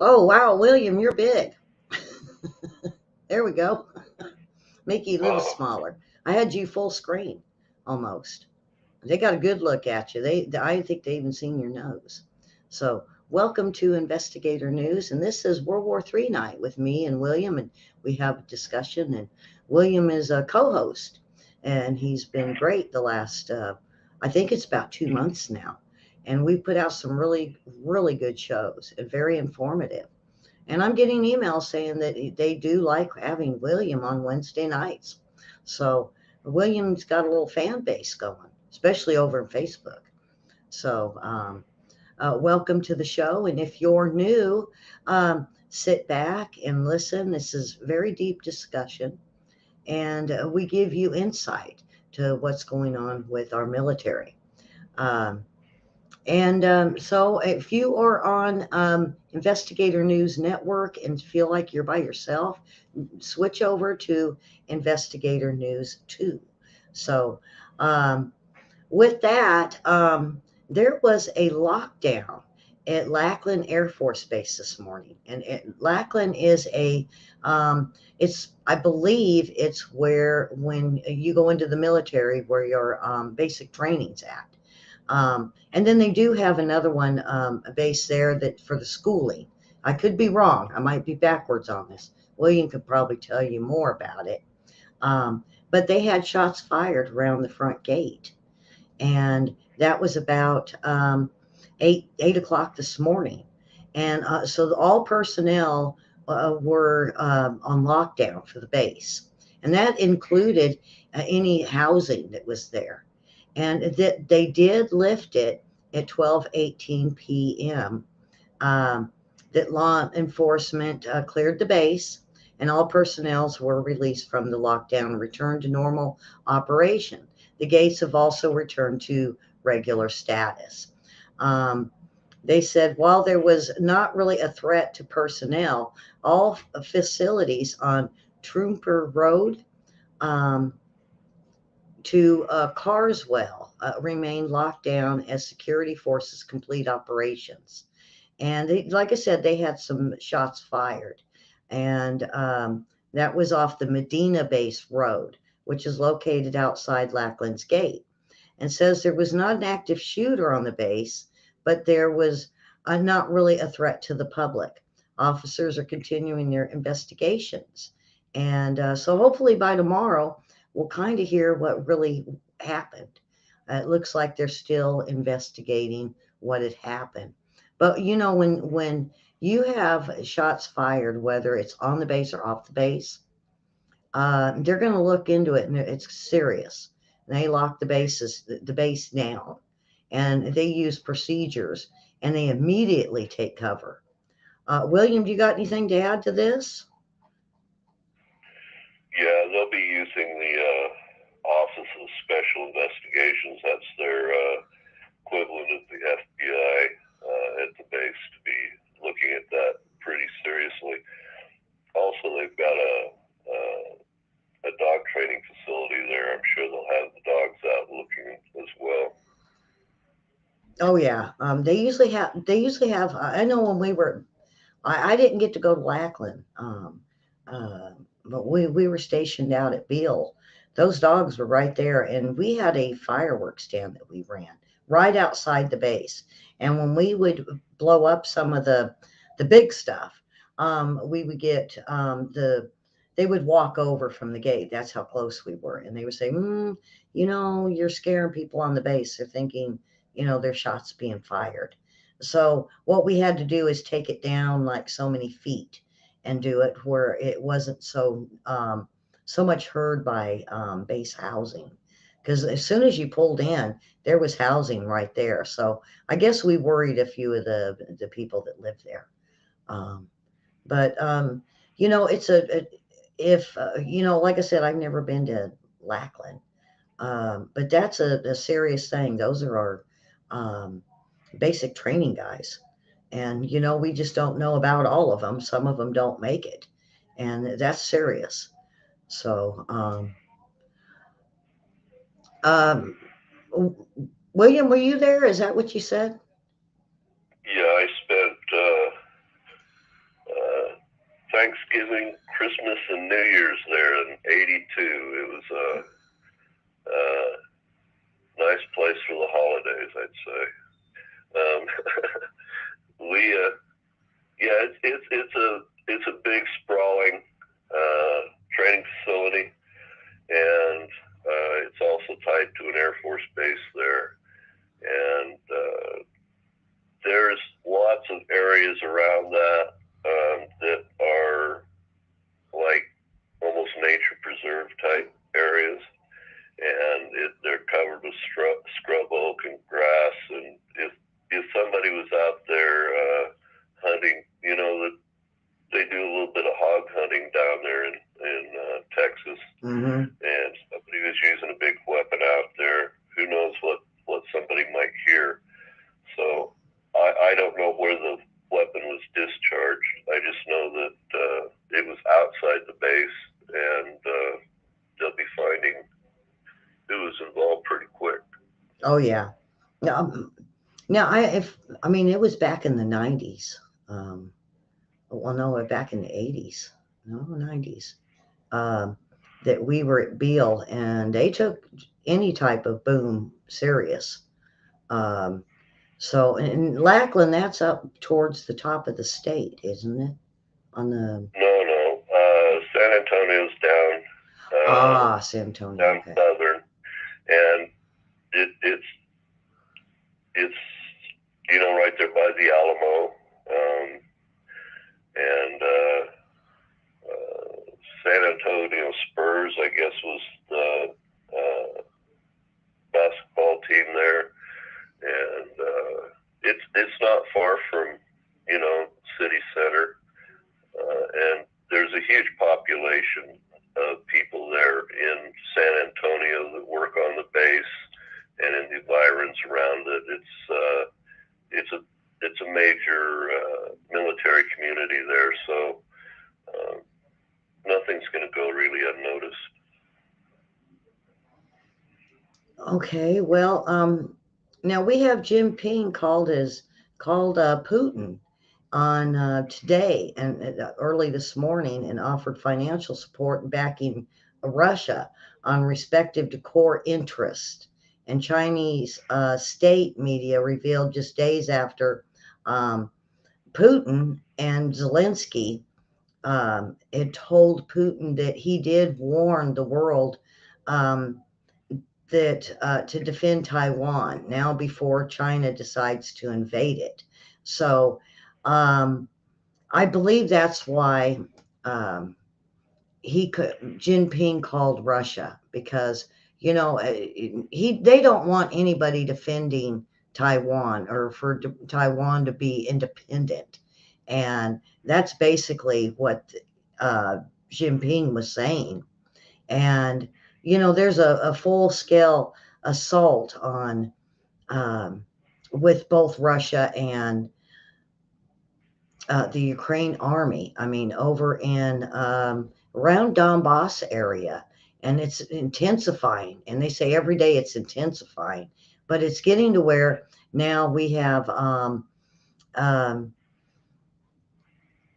Oh, wow, William, you're big. There we go. Make you a little Wow. smaller. I had you full screen almost. They got a good look at you. I think they even seen your nose. So, welcome to Investigator News, and this is World War III night with me and William, and we have a discussion. And William is a co-host, and he's been great the last, I think it's about 2 months now, and we put out some really, really good shows and very informative. And I'm getting emails saying that they do like having William on Wednesday nights. So William's got a little fan base going, especially over on Facebook. So welcome to the show. And if you're new, sit back and listen. This is very deep discussion, and we give you insight to what's going on with our military. Um, so if you are on Investigator News Network and feel like you're by yourself, switch over to Investigator News 2. So um, with that, there was a lockdown at Lackland Air Force Base this morning. And Lackland is it's, I believe it's where, when you go into the military, where your basic training's at. And then they do have another one, a base there that for the schooling. I could be wrong. I might be backwards on this. William could probably tell you more about it. But they had shots fired around the front gate, and that was about 8 o'clock this morning. And so all personnel were on lockdown for the base, and that included any housing that was there. And that they did lift it at 12:18 p.m. Um, that law enforcement cleared the base, and all personnel were released from the lockdown and returned to normal operation. The gates have also returned to regular status. Um, they said while there was not really a threat to personnel, all facilities on Trooper Road um, to Carswell remain locked down as security forces complete operations. And they, like I said, they had some shots fired. And that was off the Medina Base Road, which is located outside Lackland's Gate. And says there was not an active shooter on the base, but there was not really a threat to the public. Officers are continuing their investigations. And so hopefully by tomorrow, we'll kind of hear what really happened. It looks like they're still investigating what had happened. But you know, when you have shots fired, whether it's on the base or off the base, they're going to look into it, and it's serious. And they lock the base down, and they use procedures, and they immediately take cover. William, do you got anything to add to this? Yeah, they'll be using the Office of Special Investigations. That's their equivalent of the FBI at the base to be looking at that pretty seriously. Also, they've got a dog training facility there. I'm sure they'll have the dogs out looking as well. Oh yeah, they usually have. They usually have. I know when we were, I didn't get to go to Lackland, uh, but we were stationed out at Beale. Those dogs were right there, and we had a fireworks stand that we ran right outside the base. And when we would blow up some of the big stuff, we would get they would walk over from the gate. That's how close we were, and they would say, you're scaring people on the base. They're thinking, their shots being fired. So what we had to do is take it down like so many feet and do it where it wasn't so much heard by base housing. Because as soon as you pulled in, there was housing right there. So I guess we worried a few of the people that lived there. Um, but it's if like I said, I've never been to Lackland, but that's a serious thing. Those are our um, basic training guys. And, we just don't know about all of them. Some of them don't make it. And that's serious. So, um, William, were you there? Is that what you said? Yeah, I spent Thanksgiving, Christmas, and New Year's there in '82. It was a nice place for the holidays, I'd say. It's a big sprawling training facility, and it's also tied to an Air Force base there. And there's lots of areas around that that are like almost nature preserve type areas, and they're covered with scrub oak and grass. And if somebody was out there hunting, that they do a little bit of hog hunting down there in Texas, and somebody was using a big weapon out there, who knows what somebody might hear. So I don't know where the weapon was discharged. I just know that it was outside the base, and they'll be finding who was involved pretty quick. Oh yeah. Now it was back in the 90s. Well, no, back in the 80s, no, 90s, that we were at Beale, and they took any type of boom serious. So in Lackland, that's up towards the top of the state, isn't it? No. San Antonio's down. San Antonio. Down okay. southern, and it's right there by the Alamo, and San Antonio Spurs, I guess, was the basketball team there, and it's not far from city center, and there's a huge population of people there in San Antonio that work on the base and in the environs around it. It's a major military community there, so nothing's going to go really unnoticed. Okay, well, now we have Jinping called Putin on today and early this morning, and offered financial support and backing Russia on respective to core interest. And Chinese state media revealed just days after Putin and Zelensky had told Putin that he did warn the world that to defend Taiwan now before China decides to invade it. So I believe that's why Jinping called Russia, because they don't want anybody defending Taiwan, or for Taiwan to be independent, and that's basically what Jinping was saying. And there's a full-scale assault on with both Russia and the Ukraine army. I mean, over in around Donbass area, and it's intensifying. And they say every day it's intensifying, but it's getting to where now we have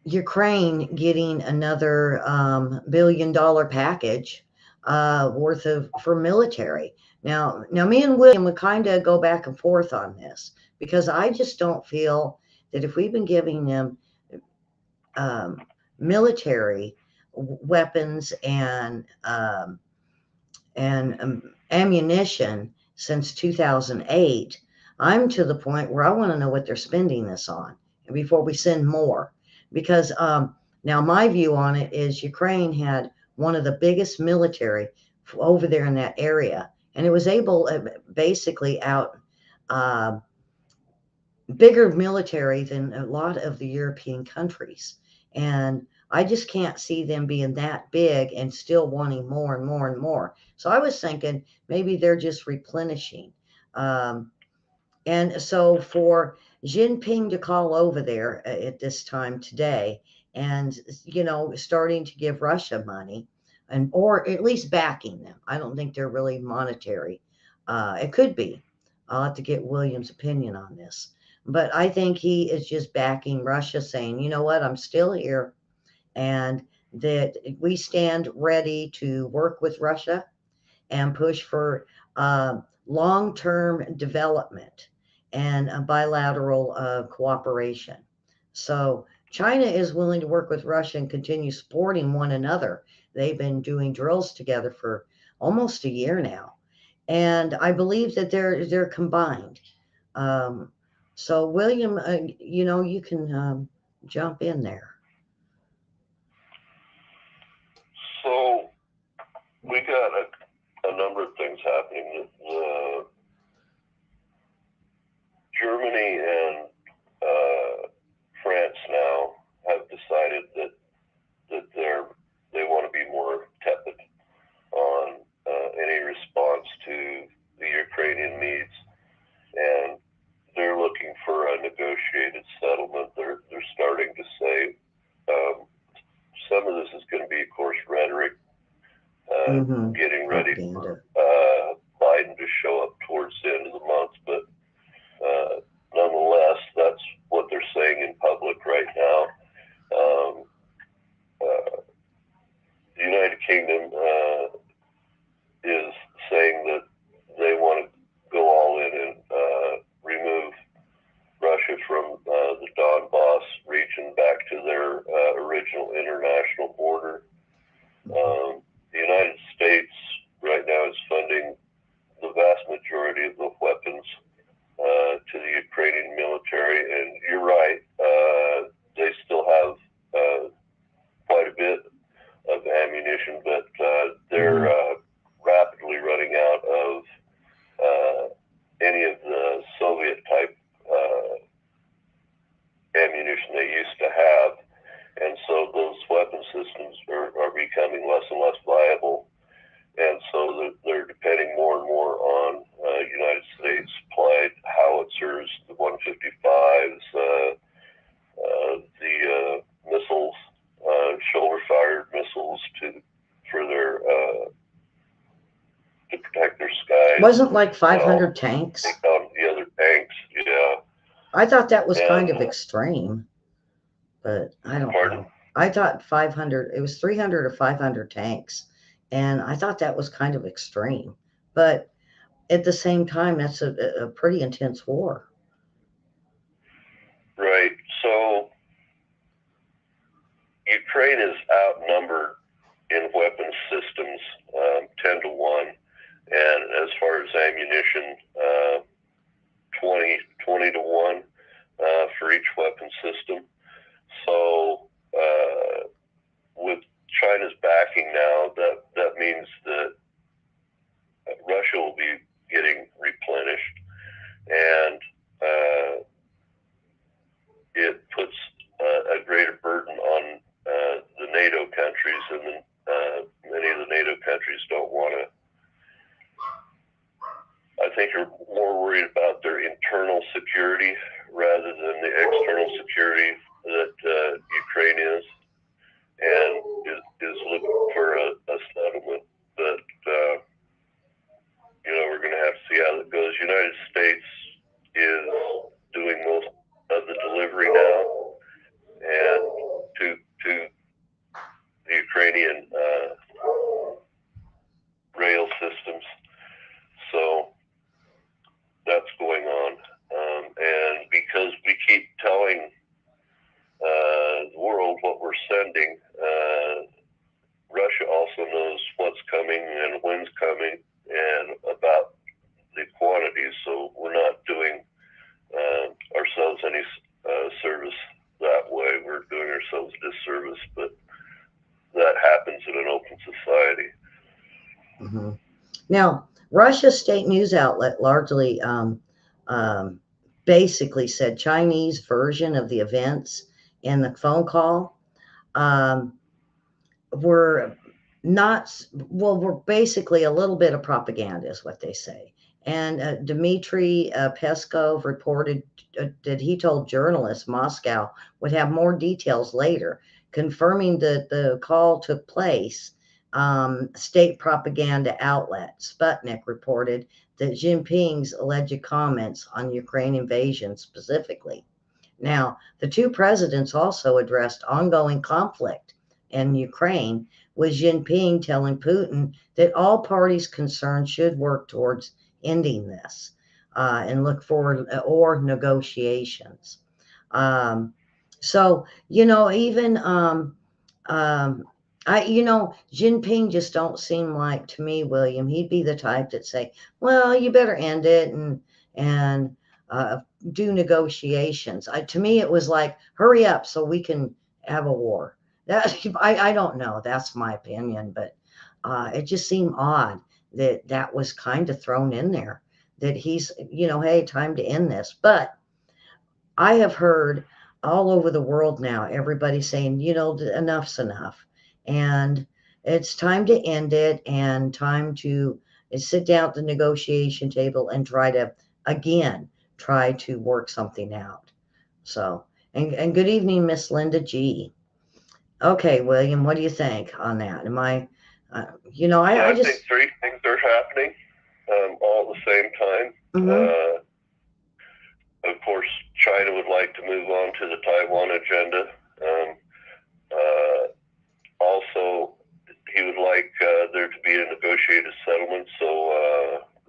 Ukraine getting another $1 billion package for military. Now, me and William would kind of go back and forth on this, because I just don't feel that if we've been giving them military weapons and ammunition since 2008, I'm to the point where I want to know what they're spending this on before we send more. Because now my view on it is Ukraine had one of the biggest military over there in that area, and it was able basically out bigger military than a lot of the European countries. And I just can't see them being that big and still wanting more and more and more. So I was thinking maybe they're just replenishing. And so for Jinping to call over there at this time today, and starting to give Russia money, or at least backing them. I don't think they're really monetary. It could be. I'll have to get William's opinion on this. But I think he is just backing Russia, saying, you know what, I'm still here, and that we stand ready to work with Russia and push for long-term development and bilateral cooperation. So China is willing to work with Russia and continue supporting one another. They've been doing drills together for almost a year now, and I believe that they're combined. Um, so William, you can jump in there. So we got a number of things happening. Germany and France now have decided that they want to be more tepid on any response to the Ukrainian needs, and they're looking for a negotiated settlement. They're starting to say some of this is going to be, of course, rhetoric, getting ready for Biden to show up towards the end of the month, but nonetheless, that's what they're saying in public right now. The United Kingdom is saying that they want to go all in and remove Russia from the Donbass region back to their original international border. The United States right now is funding the vast majority of the weapons to the Ukrainian military, and you're right, they still have quite a bit of ammunition, but they're rapidly running out of any of the Soviet type ammunition they used to have, and so those weapon systems are becoming less and less viable, and so they're depending more and more on United States supplied howitzers, the 155s, the missiles, shoulder-fired missiles to protect their skies. Wasn't like 500 tanks? Take on the other tanks, yeah. I thought that was kind of extreme, but I don't know. I thought 500, it was 300 or 500 tanks, and I thought that was kind of extreme. But at the same time, that's a pretty intense war. Right. So Ukraine is outnumbered in weapon systems 10 to 1, and as far as ammunition, 20 to 1 for each weapon system. So with China's backing now, that means that Russia will be getting replenished, and it puts a greater burden on the NATO countries, and many of the NATO countries don't want to. I think they're more worried about their internal security rather than the external security that Ukraine is, and is looking for a settlement. But we're going to have to see how that goes. United States is doing most of the delivery now, and to the Ukrainian rail systems. So that's going on, and because we keep telling the world what we're sending, Russia also knows what's coming and when's coming and about the quantities, so we're not doing ourselves any service that way. We're doing ourselves a disservice, but that happens in an open society. Mm-hmm. Now, Russia's state news outlet largely basically said Chinese version of the events in the phone call were not, well, were basically a little bit of propaganda is what they say. And Dmitry Peskov reported that he told journalists Moscow would have more details later, confirming that the call took place. State propaganda outlet Sputnik reported that Jinping's alleged comments on Ukraine invasion specifically. Now, the two presidents also addressed ongoing conflict in Ukraine was Jinping telling Putin that all parties concerned should work towards ending this and look for or negotiations. So even Jinping just don't seem like to me, William. He'd be the type that say, "Well, you better end it and uh, do negotiations." To me, it was like, "Hurry up so we can have a war." That I don't know. That's my opinion, but it just seemed odd that that was kind of thrown in there. That he's, hey, time to end this. But I have heard all over the world now, everybody saying, enough's enough. And it's time to end it and time to sit down at the negotiation table and again, try to work something out. So, and good evening, Miss Linda G. Okay, William, what do you think on that? Am I, Yeah, I I think just, three things are happening all at the same time. mhm. Of course, China would like to move on to the Taiwan agenda. Also, he would like there to be a negotiated settlement so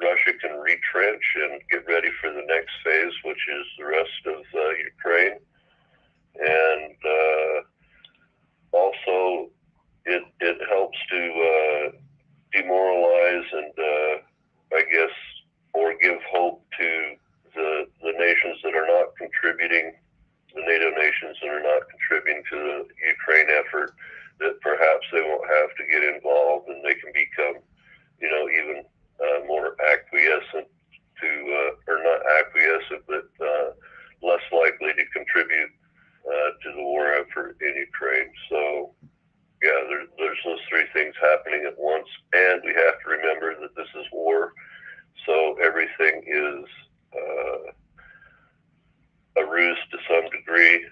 Russia can retrench and get ready for the next phase, which is the rest of Ukraine. And also, it helps to demoralize and I guess or give hope to the nations that are not contributing, the NATO nations that are not contributing to the Ukraine effort, that perhaps they won't have to get involved and they can become, even more acquiescent to, or not acquiescent, but less likely to contribute to the war effort in Ukraine. So, yeah, there's those three things happening at once, and we have to remember that this is war, so everything is a ruse to some degree,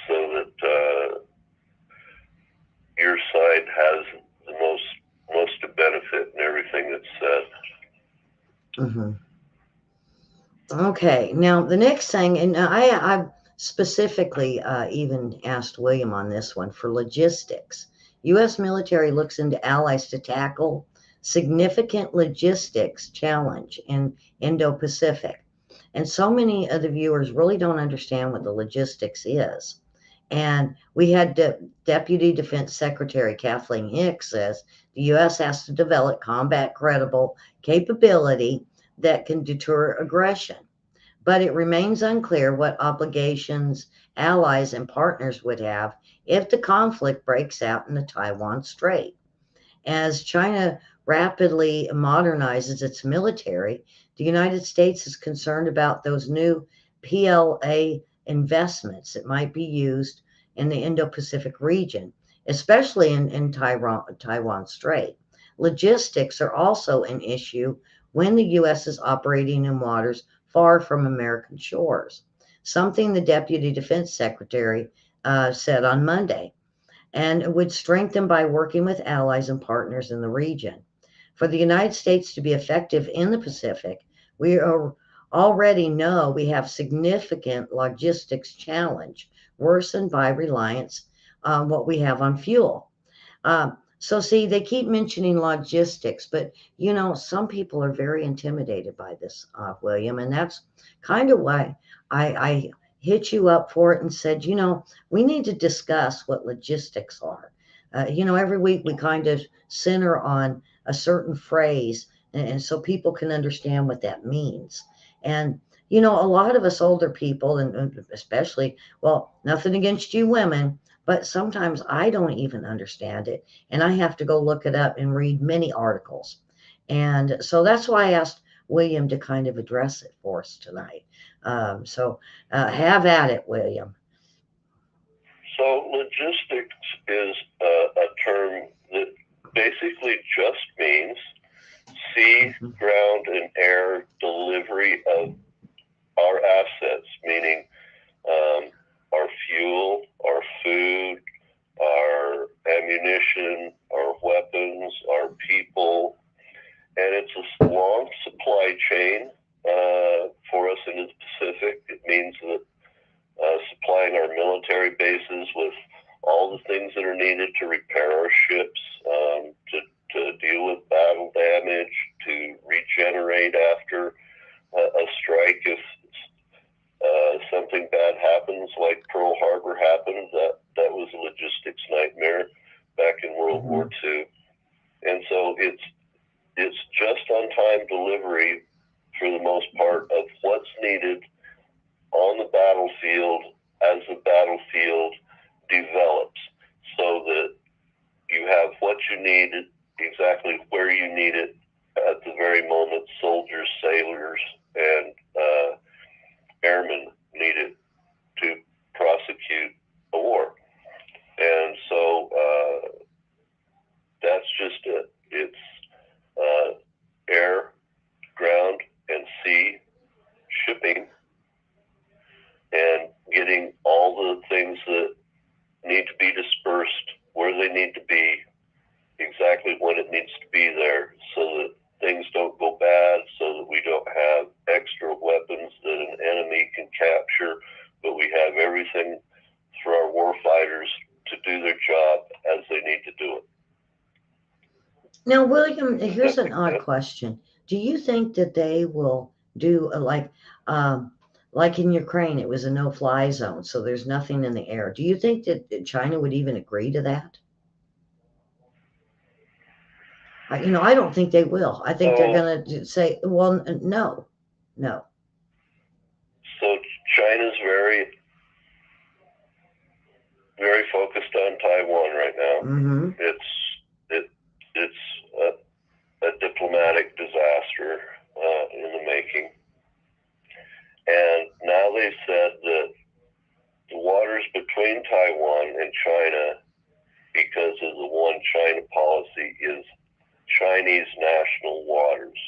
so that your side has the most to benefit in everything that's said. Mm-hmm. Okay, now the next thing, and I specifically even asked William on this one for logistics. U.S. military looks into allies to tackle significant logistics challenge in Indo-Pacific. And so many of the viewers really don't understand what the logistics is. And we had Deputy Defense Secretary Kathleen Hicks says the U.S. has to develop combat credible capability that can deter aggression. But it remains unclear what obligations allies and partners would have if the conflict breaks out in the Taiwan Strait. As China rapidly modernizes its military, the United States is concerned about those new PLA investments that might be used in the Indo-Pacific region, especially in Taiwan Strait. Logistics are also an issue when the U.S. is operating in waters far from American shores, something the Deputy Defense Secretary said on Monday, and would strengthen by working with allies and partners in the region. For the United States to be effective in the Pacific, we already know we have significant logistics challenge, worsened by reliance on what we have on fuel. So see, they keep mentioning logistics, but some people are very intimidated by this, William, and that's kind of why I hit you up for it and said, we need to discuss what logistics are. Every week we kind of center on a certain phrase, and so people can understand what that means. And a lot of us older people, and especially, well, nothing against you women, but sometimes I don't even understand it, and I have to go look it up and read many articles. And so that's why I asked William to kind of address it for us tonight. So have at it, William. So logistics is a term that basically just means sea, ground, and air delivery of our assets, meaning our fuel, our food, our ammunition, our weapons, our people, and it's a long supply chain for us in the Pacific. It means that supplying our military bases with all the things that are needed to repair our ships, to deal with battle damage, to regenerate after a strike if something bad happens, like Pearl Harbor happened. That was a logistics nightmare back in World War II. And so it's just on time delivery for the most part of what's needed on the battlefield as the battlefield develops, so that you have what you need exactly where you need it at the very moment soldiers, sailors, and airmen need it to prosecute a war. And so that's just it. It's air, ground, and sea shipping, and getting all the things that need to be dispersed where they need to be, exactly when it needs to be there, so that things don't go bad, so that we don't have extra weapons that an enemy can capture, but we have everything for our war fighters to do their job as they need to do it. Now, William, here's an odd question. Do you think that they will do like in Ukraine, it was a no-fly zone, so there's nothing in the air. Do you think that China would even agree to that? I don't think they will. I think they're going to say, well, no. So China's very, very focused on Taiwan right now. Mm-hmm. It's a diplomatic disaster in the making. And now they've said that the waters between Taiwan and China, because of the one China policy, is Chinese national waters.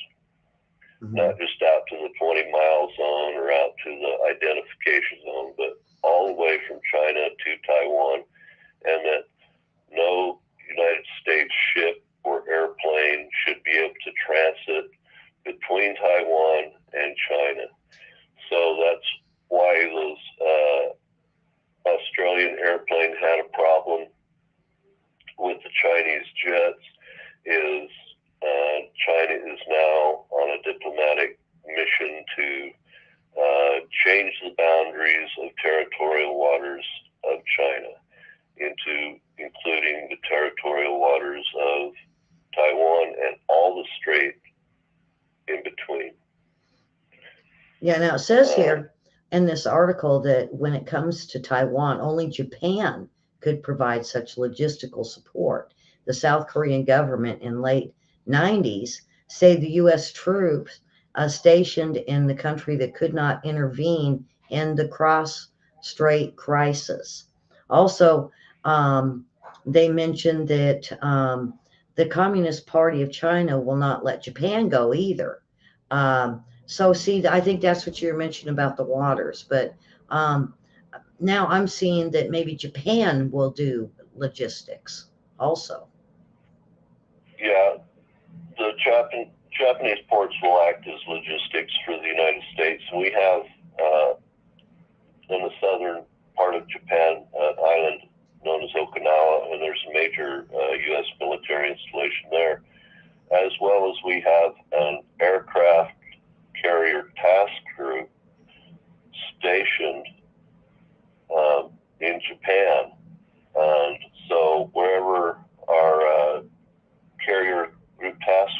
Mm-hmm. Not just out to the 20-mile zone or out to the identification zone, but all the way from China to Taiwan, and that no United States ship or airplane should be able to transit between Taiwan and China. So that's why those Australian airplane had a problem with the Chinese jets, is China is now on a diplomatic mission to change the boundaries of territorial waters of China into including the territorial waters of Taiwan and all the strait in between. Yeah, now it says here in this article that when it comes to Taiwan, only Japan could provide such logistical support. The South Korean government in late 90s say the U.S. troops stationed in the country that could not intervene in the cross-strait crisis. Also, they mentioned that the Communist Party of China will not let Japan go either. So see, I think that's what you're mentioning about the waters. But now I'm seeing that maybe Japan will do logistics also. Yeah, the Japanese ports will act as logistics for the United States. We have in the southern part of Japan an island known as Okinawa, and there's a major U.S. military installation there, as well as we have an aircraft carrier task group stationed in Japan. And so wherever our carrier group task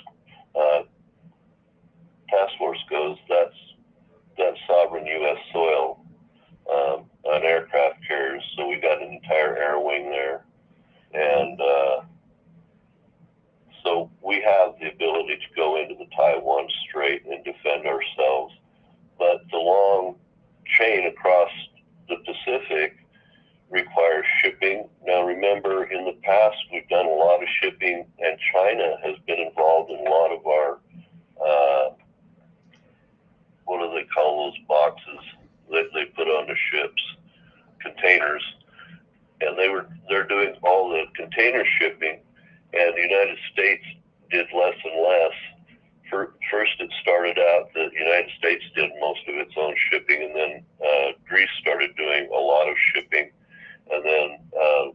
force goes, that's sovereign U.S. soil on aircraft carriers. So we got an entire air wing there, and so we have the ability to go into the Taiwan Strait and defend ourselves. But the long chain across the Pacific requires shipping. Now remember, in the past we've done a lot of shipping, and China has been involved in a lot of our what do they call those boxes that they put on the ships? Containers. And they're doing all the container shipping, and the United States did less and less. First it started out that the United States did most of its own shipping, and then Greece started doing a lot of shipping, and then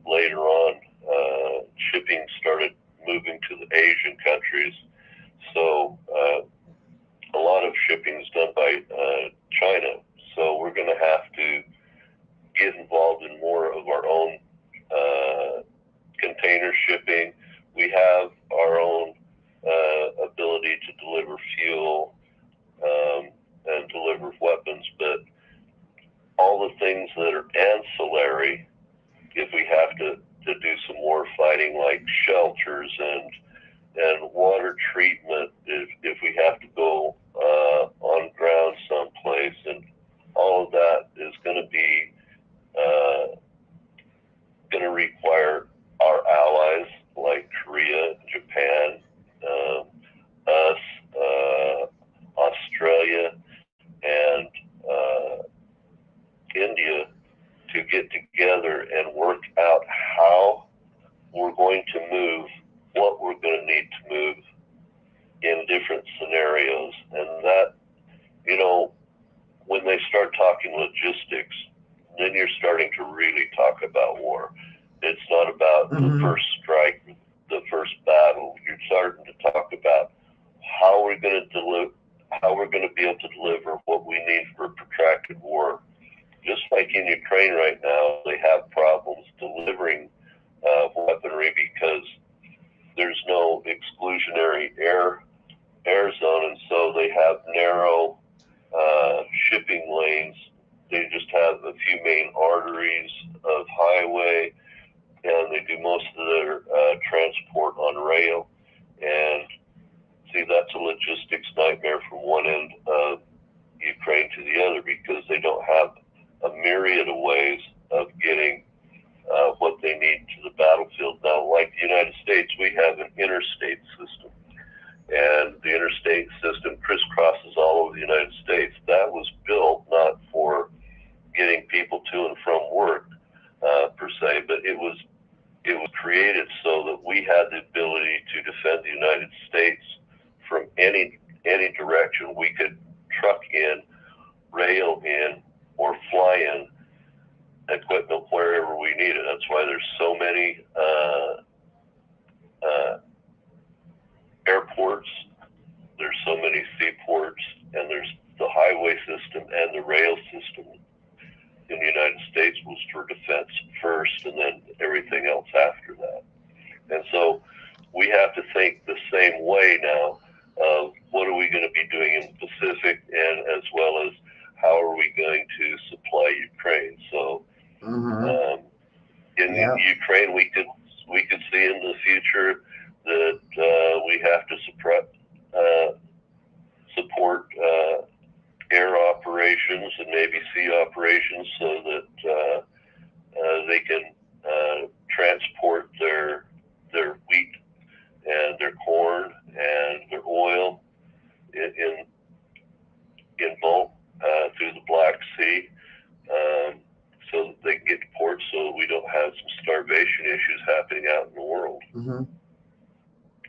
later things that are ancillary, if we have to do some more fighting, like shelters and water treatment, if we have to go on ground someplace, and all of that is going to be going to require our allies like Korea, Japan, us, Australia, and India to get together and work out how we're going to move, what we're going to need to move in different scenarios. And that, you know, when they start talking logistics, then you're starting to really talk about war. It's not about the first strike, the first battle. You're starting to talk about how we're going to deliver, how we're going to be able to deliver what we need for a protracted war. Just like in Ukraine right now, they have problems delivering weaponry because there's no exclusionary air zone, and so they have narrow shipping lanes. They just have a few main arteries of highway, and they do most of their transport on rail. And see, that's a logistics nightmare from one end of Ukraine to the other, because they don't have a myriad of ways of getting what they need to the battlefield. Now, like the United States, we have an interstate system, and the interstate system crisscrosses all over the United States. That was built not for getting people to and from work per se, but it was created so that we had the ability to defend the United States from any direction. We could truck in, rail in, or fly in equipment wherever we need it. That's why there's so many airports, there's so many seaports, and there's the highway system and the rail system in the United States was for defense first, and then everything else after that. And so we have to think the same way now of what are we going to be doing in the Pacific, and as well as how are we going to supply Ukraine. So in Ukraine, we could see in the future that we have to support air operations and maybe sea operations, so that they can transport their wheat and their corn and their oil in bulk through the Black Sea, so that they can get to port, so that we don't have some starvation issues happening out in the world.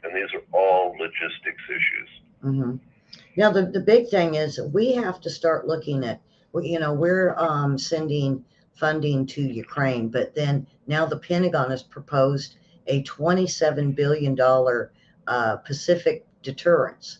And these are all logistics issues. Now, the big thing is we have to start looking at, you know, we're sending funding to Ukraine, but then now the Pentagon has proposed a $27 billion Pacific deterrence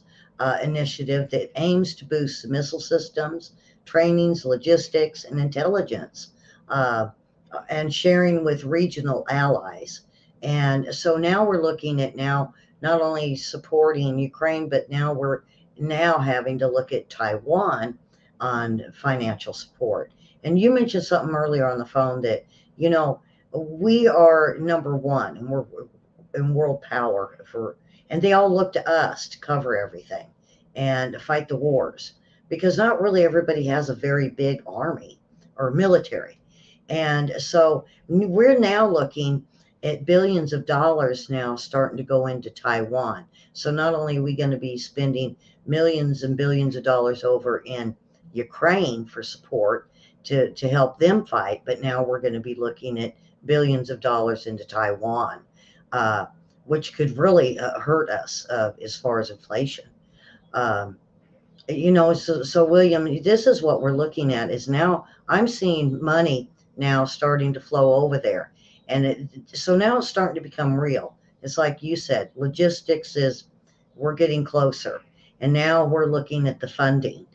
initiative that aims to boost the missile systems, trainings, logistics, and intelligence, and sharing with regional allies. And so now we're looking at not only supporting Ukraine, but now we're having to look at Taiwan on financial support. And you mentioned something earlier on the phone that, you know, we are number one, and we're in world power and they all look to us to cover everything and fight the wars, because not really everybody has a very big army or military. And so we're now looking at billions of dollars now starting to go into Taiwan. So not only are we going to be spending millions and billions of dollars over in Ukraine for support to help them fight, but now we're going to be looking at billions of dollars into Taiwan, which could really hurt us as far as inflation. You know, so William, this is what we're looking at, is now I'm seeing money now starting to flow over there. And so now it's starting to become real. It's like you said, logistics is, we're getting closer. And now we're looking at the funding,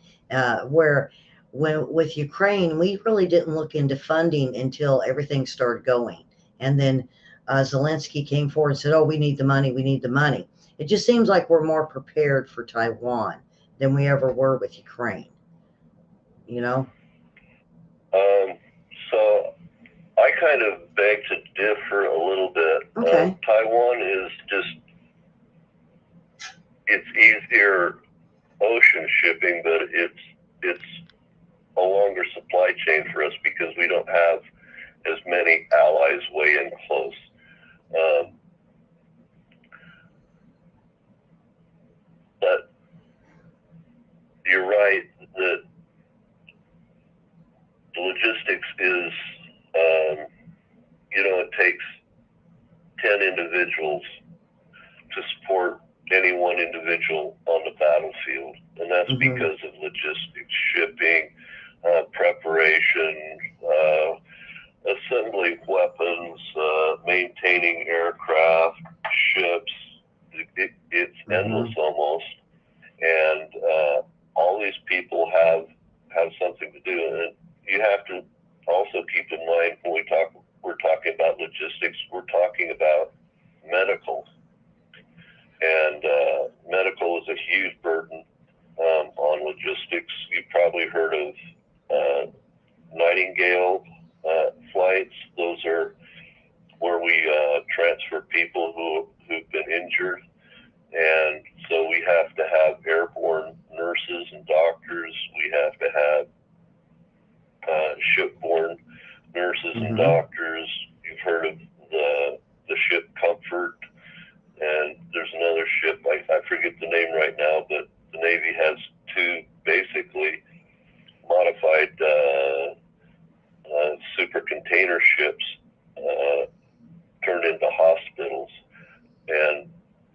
with Ukraine, we really didn't look into funding until everything started going. And then Zelensky came forward and said, oh, we need the money, we need the money. It just seems like we're more prepared for Taiwan than we ever were with Ukraine, you know? kind of beg to differ a little bit. Okay. Taiwan is it's easier ocean shipping, but it's a longer supply chain for us because we don't have as many allies way in close. But you're right that the logistics is, it takes 10 individuals to support any one individual on the battlefield. And that's because of logistics, shipping, preparation, assembly weapons, maintaining aircraft, ships. It's endless almost. And all these people have something to do. And you have to also keep in mind when we're talking about logistics, we're talking about medical. And medical is a huge burden on logistics. You've probably heard of Nightingale flights. Those are where we transfer people who've been injured. And so we have to have airborne nurses and doctors. We have to have shipborne nurses and doctors. You've heard of the ship Comfort, and there's another ship, I forget the name right now, but the Navy has two basically modified super container ships turned into hospitals, and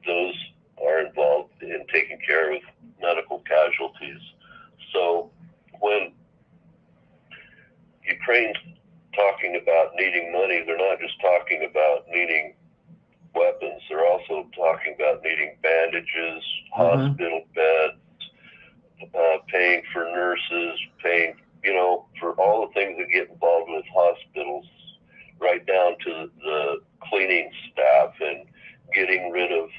those are involved in taking care of medical casualties. So when Ukraine's talking about needing money, they're not just talking about needing weapons, they're also talking about needing bandages, hospital beds, paying for nurses, paying, for all the things that get involved with hospitals, right down to the cleaning staff and getting rid of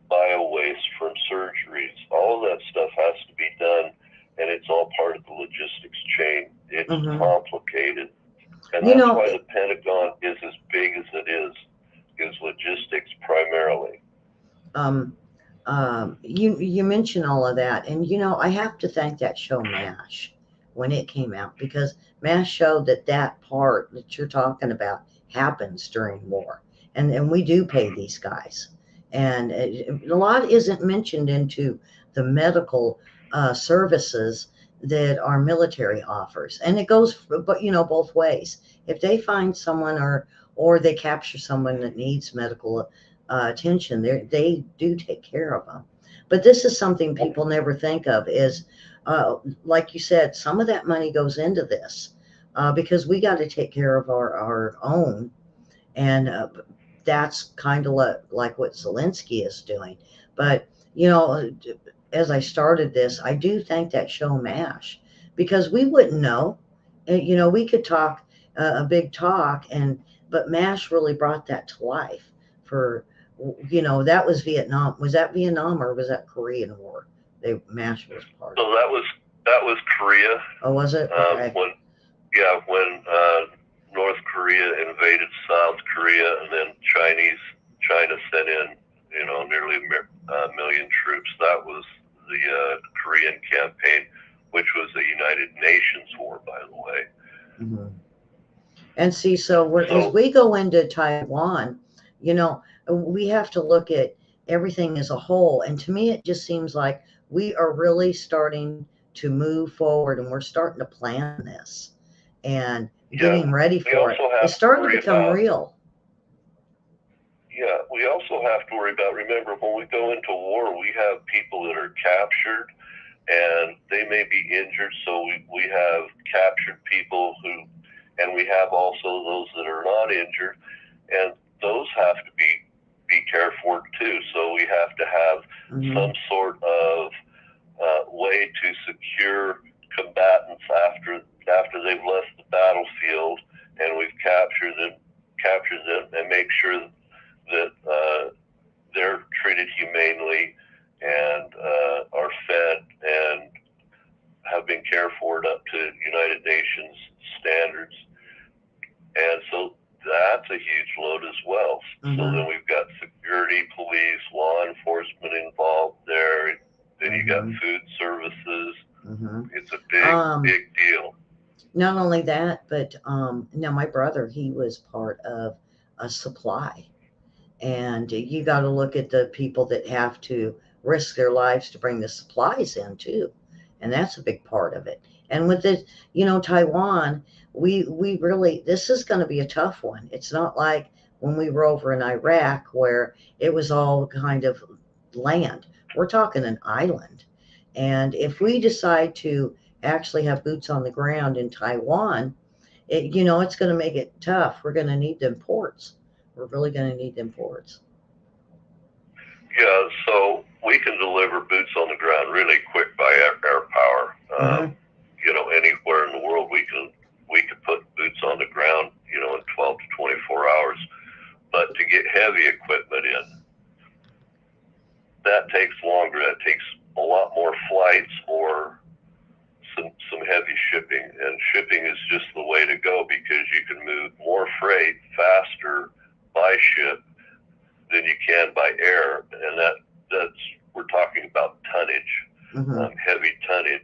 bio waste from surgeries. All of that stuff has to be done, and it's all part of the logistics chain. It's complicated. And that's why the Pentagon is as big as it is logistics primarily. You mentioned all of that, and I have to thank that show MASH when it came out, because MASH showed that part that you're talking about happens during war, and we do pay these guys, and a lot isn't mentioned into the medical services that our military offers, and it goes, but both ways. If they find someone or they capture someone that needs medical attention, they do take care of them. But this is something people never think of is, like you said, some of that money goes into this because we got to take care of our own, and that's kind of like what Zelensky is doing. But as I started this, I do thank that show MASH, because we wouldn't know. We could talk a big talk, but MASH really brought that to life. For that was Vietnam. Was that Vietnam or was that Korean War? MASH was part. So that was Korea. Oh, was it? Okay. When North Korea invaded South Korea, and then China sent in nearly a million troops. That was the Korean campaign, which was a United Nations war, by the way. And see, as we go into Taiwan, we have to look at everything as a whole. And to me, it just seems like we are really starting to move forward, and we're starting to plan this and getting ready for it. It's starting to become real. Yeah, we also have to worry about, remember, when we go into war, we have people that are captured, and they may be injured, so we have captured people and we have also those that are not injured, and those have to be cared for too. So we have to have some sort of way to secure combatants after they've left the battlefield, and we've captured them, and make sure that they're treated humanely and are fed and have been cared for up to United Nations standards. And so that's a huge load as well. So then we've got security, police, law enforcement involved there. Then you got food services. It's a big deal. Not only that, but now my brother, he was part of a supply. And you got to look at the people that have to risk their lives to bring the supplies in too, and that's a big part of it. And with this, Taiwan, we really, this is going to be a tough one. It's not like when we were over in Iraq where it was all kind of land. We're talking an island, and if we decide to actually have boots on the ground in Taiwan, it's going to make it tough. We're going to need them ports. We're really going to need them ports. Yeah, so we can deliver boots on the ground really quick by air power. Anywhere in the world we could put boots on the ground, in 12 to 24 hours. But to get heavy equipment in, that takes longer. That takes a lot more flights or some heavy shipping. And shipping is just the way to go because you can move more freight faster by ship than you can by air, and that's we're talking about tonnage, heavy tonnage.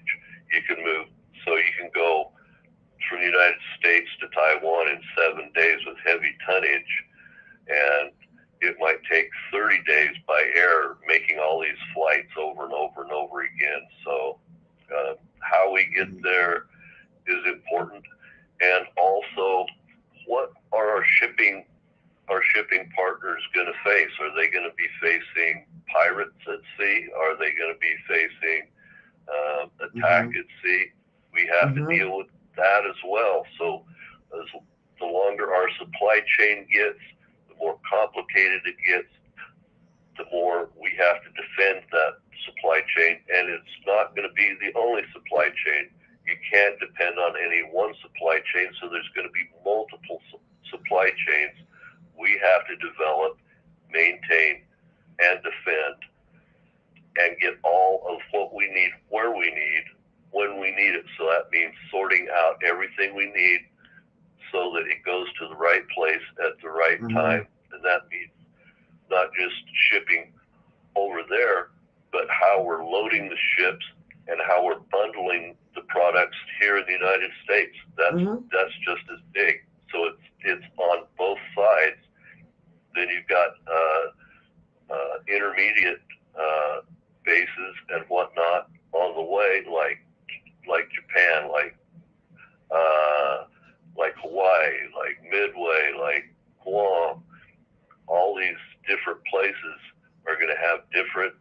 You can move, so you can go from the United States to Taiwan in 7 days with heavy tonnage, and it might take 30 days by air, making all these flights over and over and over again. So how we get there is important, and also what are our shipping partners going to face? Are they going to be facing pirates at sea? Are they going to be facing attack at sea? We have to deal with that as well. So the longer our supply chain gets, the more complicated it gets, the more we have to defend that supply chain. And it's not going to be the only supply chain. You can't depend on any one supply chain, so there's going to be multiple supply chains we have to develop, maintain, and defend, and get all of what we need, where we need, when we need it. So that means sorting out everything we need so that it goes to the right place at the right time. And that means not just shipping over there, but how we're loading the ships and how we're bundling the products here in the United States. That's just as big. So it's on both sides. Then you've got intermediate bases and whatnot on the way, like Japan, like Hawaii, like Midway, like Guam. All these different places are going to have different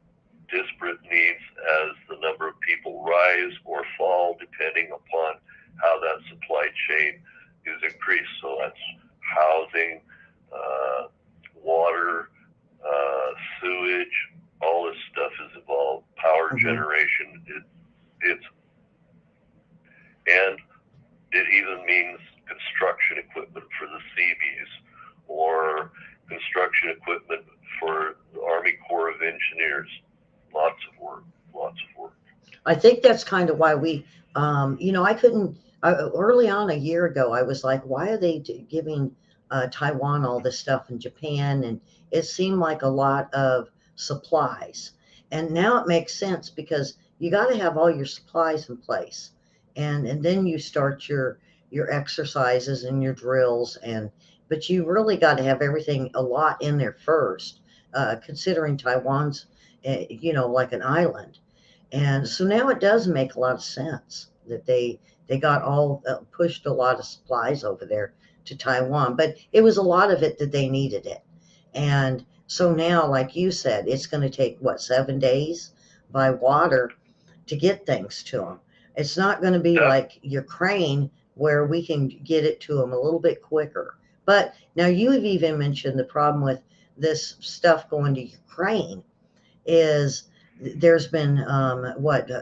disparate needs as the number of people rise or fall depending upon how that supply chain is increased. So that's housing, water, sewage, all this stuff is involved. Power generation, and it even means construction equipment for the Seabees or construction equipment for the Army Corps of Engineers. Lots of work. I think that's kind of why we, I couldn't, early on a year ago, I was like, why are they giving Taiwan all this stuff in Japan? And it seemed like a lot of supplies. And now it makes sense because you got to have all your supplies in place. And then you start your exercises and your drills, but you really got to have everything a lot in there first, considering Taiwan's like an island. And so now it does make a lot of sense that they got all pushed a lot of supplies over there to Taiwan, but it was a lot of it that they needed it. And so now, like you said, it's going to take 7 days by water to get things to them. It's not going to be like Ukraine where we can get it to them a little bit quicker. But now you have even mentioned the problem with this stuff going to Ukraine is there's been a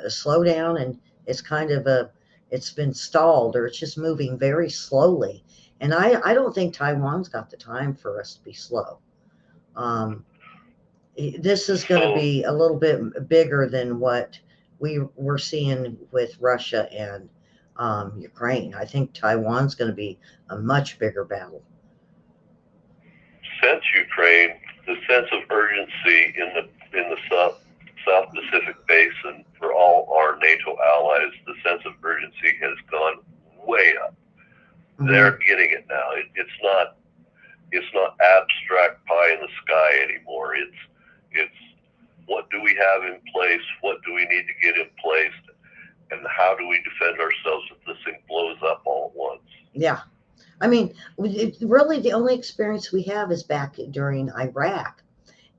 slowdown, and it's kind of it's been stalled, or it's just moving very slowly. And I don't think Taiwan's got the time for us to be slow. This is going to be a little bit bigger than what we were seeing with Russia and Ukraine. I think Taiwan's going to be a much bigger battle. Since Ukraine, the sense of urgency in the South Pacific Basin for all our NATO allies, the sense of urgency has gone way up. Mm-hmm. They're getting it now. It's not abstract pie in the sky anymore. It's what do we have in place? What do we need to get in place? And how do we defend ourselves if this thing blows up all at once? Yeah. I mean, really the only experience we have is back during Iraq.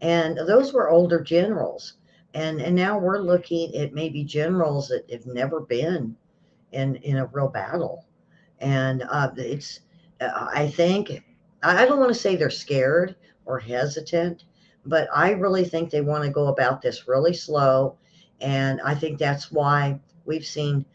And those were older generals. And now we're looking at maybe generals that have never been in a real battle. And I think, I don't want to say they're scared or hesitant, but I really think they want to go about this really slow. And I think that's why we've seen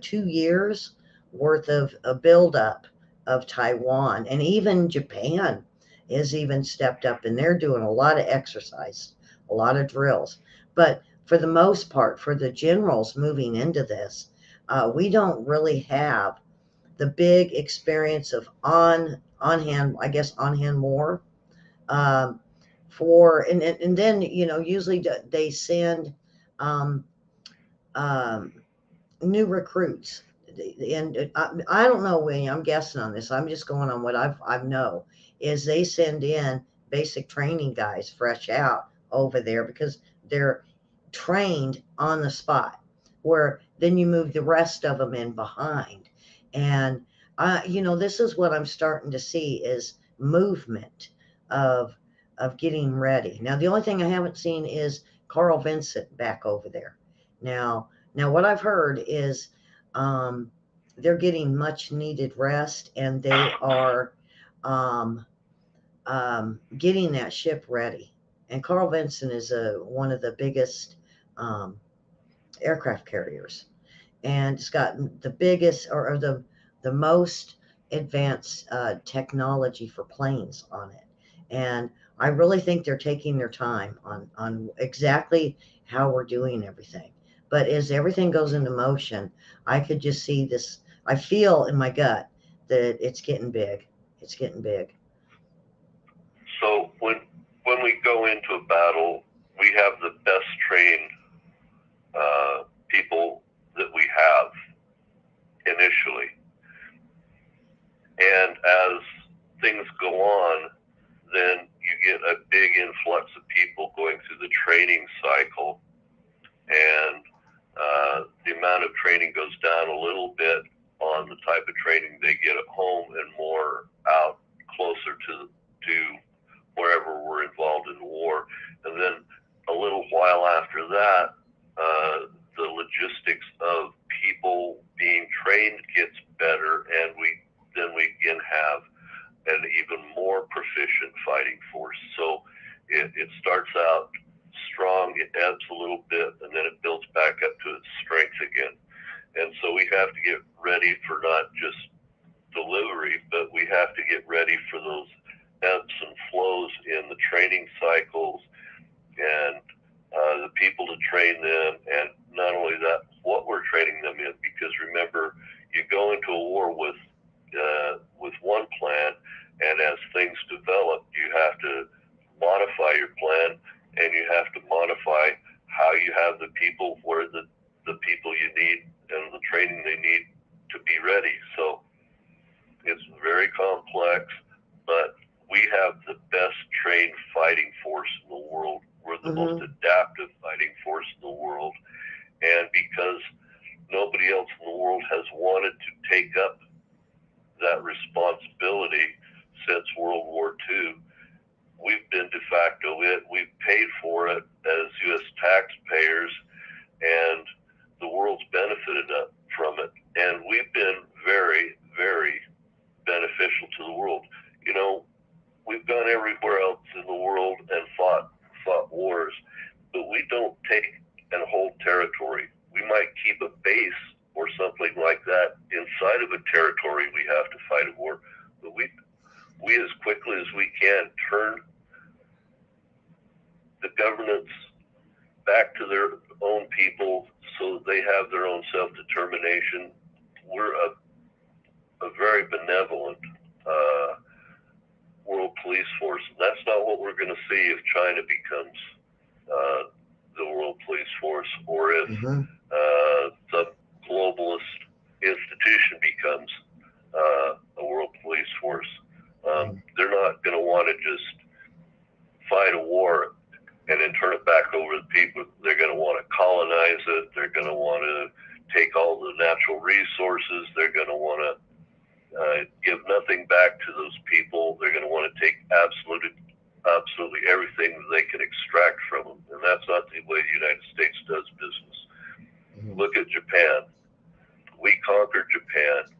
2 years worth of a buildup of Taiwan. And even Japan is even stepped up, and they're doing a lot of exercise, a lot of drills. But for the most part, for the generals moving into this, we don't really have the big experience of on hand, I guess, on hand war. And then usually they send um, um, new recruits. And I don't know, William. I'm guessing on this. I'm just going on what I know. Is they send in basic training guys fresh out over there because they're trained on the spot. Where then you move the rest of them in behind, and this is what I'm starting to see is movement of getting ready. Now the only thing I haven't seen is Carl Vincent back over there. Now what I've heard is they're getting much needed rest, and they are um, getting that ship ready. And Carl Vinson is one of the biggest um, aircraft carriers, and it's got the biggest or the most advanced technology for planes on it. And I really think they're taking their time on exactly how we're doing everything. But as everything goes into motion, I could just see this. I feel in my gut that it's getting big. It's getting big. So when we go into a battle, we have the best trained people that we have initially, and as things go on, then you get a big influx of people going through the training cycle, and the amount of training goes down a little bit on the type of training they get at home and more out closer to wherever we're involved in war. And then a little while after that, the logistics of people being trained gets better, and we again have an even more proficient fighting force. So it starts out strong, it ebbs a little bit, and then it builds back up to its strength again. And so we have to get ready for not just delivery, but we have to get ready for those ebbs and flows in the training cycles, and the people to train them, and not only that, what we're training them in. Because remember, you go into a war with one plan, and as things develop, you have to modify your plan, and you have to modify how you have the people, where the people you need and the training they need to be ready. So it's very complex, but we have the best trained fighting force in the world. We're the most adaptive fighting force in the world. And because nobody else in the world has wanted to take up that responsibility since World War II, we've been de facto it. We've paid for it as U.S. taxpayers, and the world's benefited from it. And we've been very, very beneficial to the world. You know, we've gone everywhere else in the world and fought wars, but we don't take and hold territory. We might keep a base or something like that inside of a territory we have to fight a war, but we as quickly as we can turn the governance back to their own people so that they have their own self-determination. we're a very benevolent world police force. That's not what we're going to see if China becomes the world police force, or if the globalist institution becomes a world police force. They're not going to want to just fight a war and then turn it back over to the people. They're going to want to colonize it. They're going to want to take all the natural resources. They're going to want to give nothing back to those people. They're going to want to take absolutely everything that they can extract from them. And that's not the way the United States does business. Look at Japan. We conquered Japan,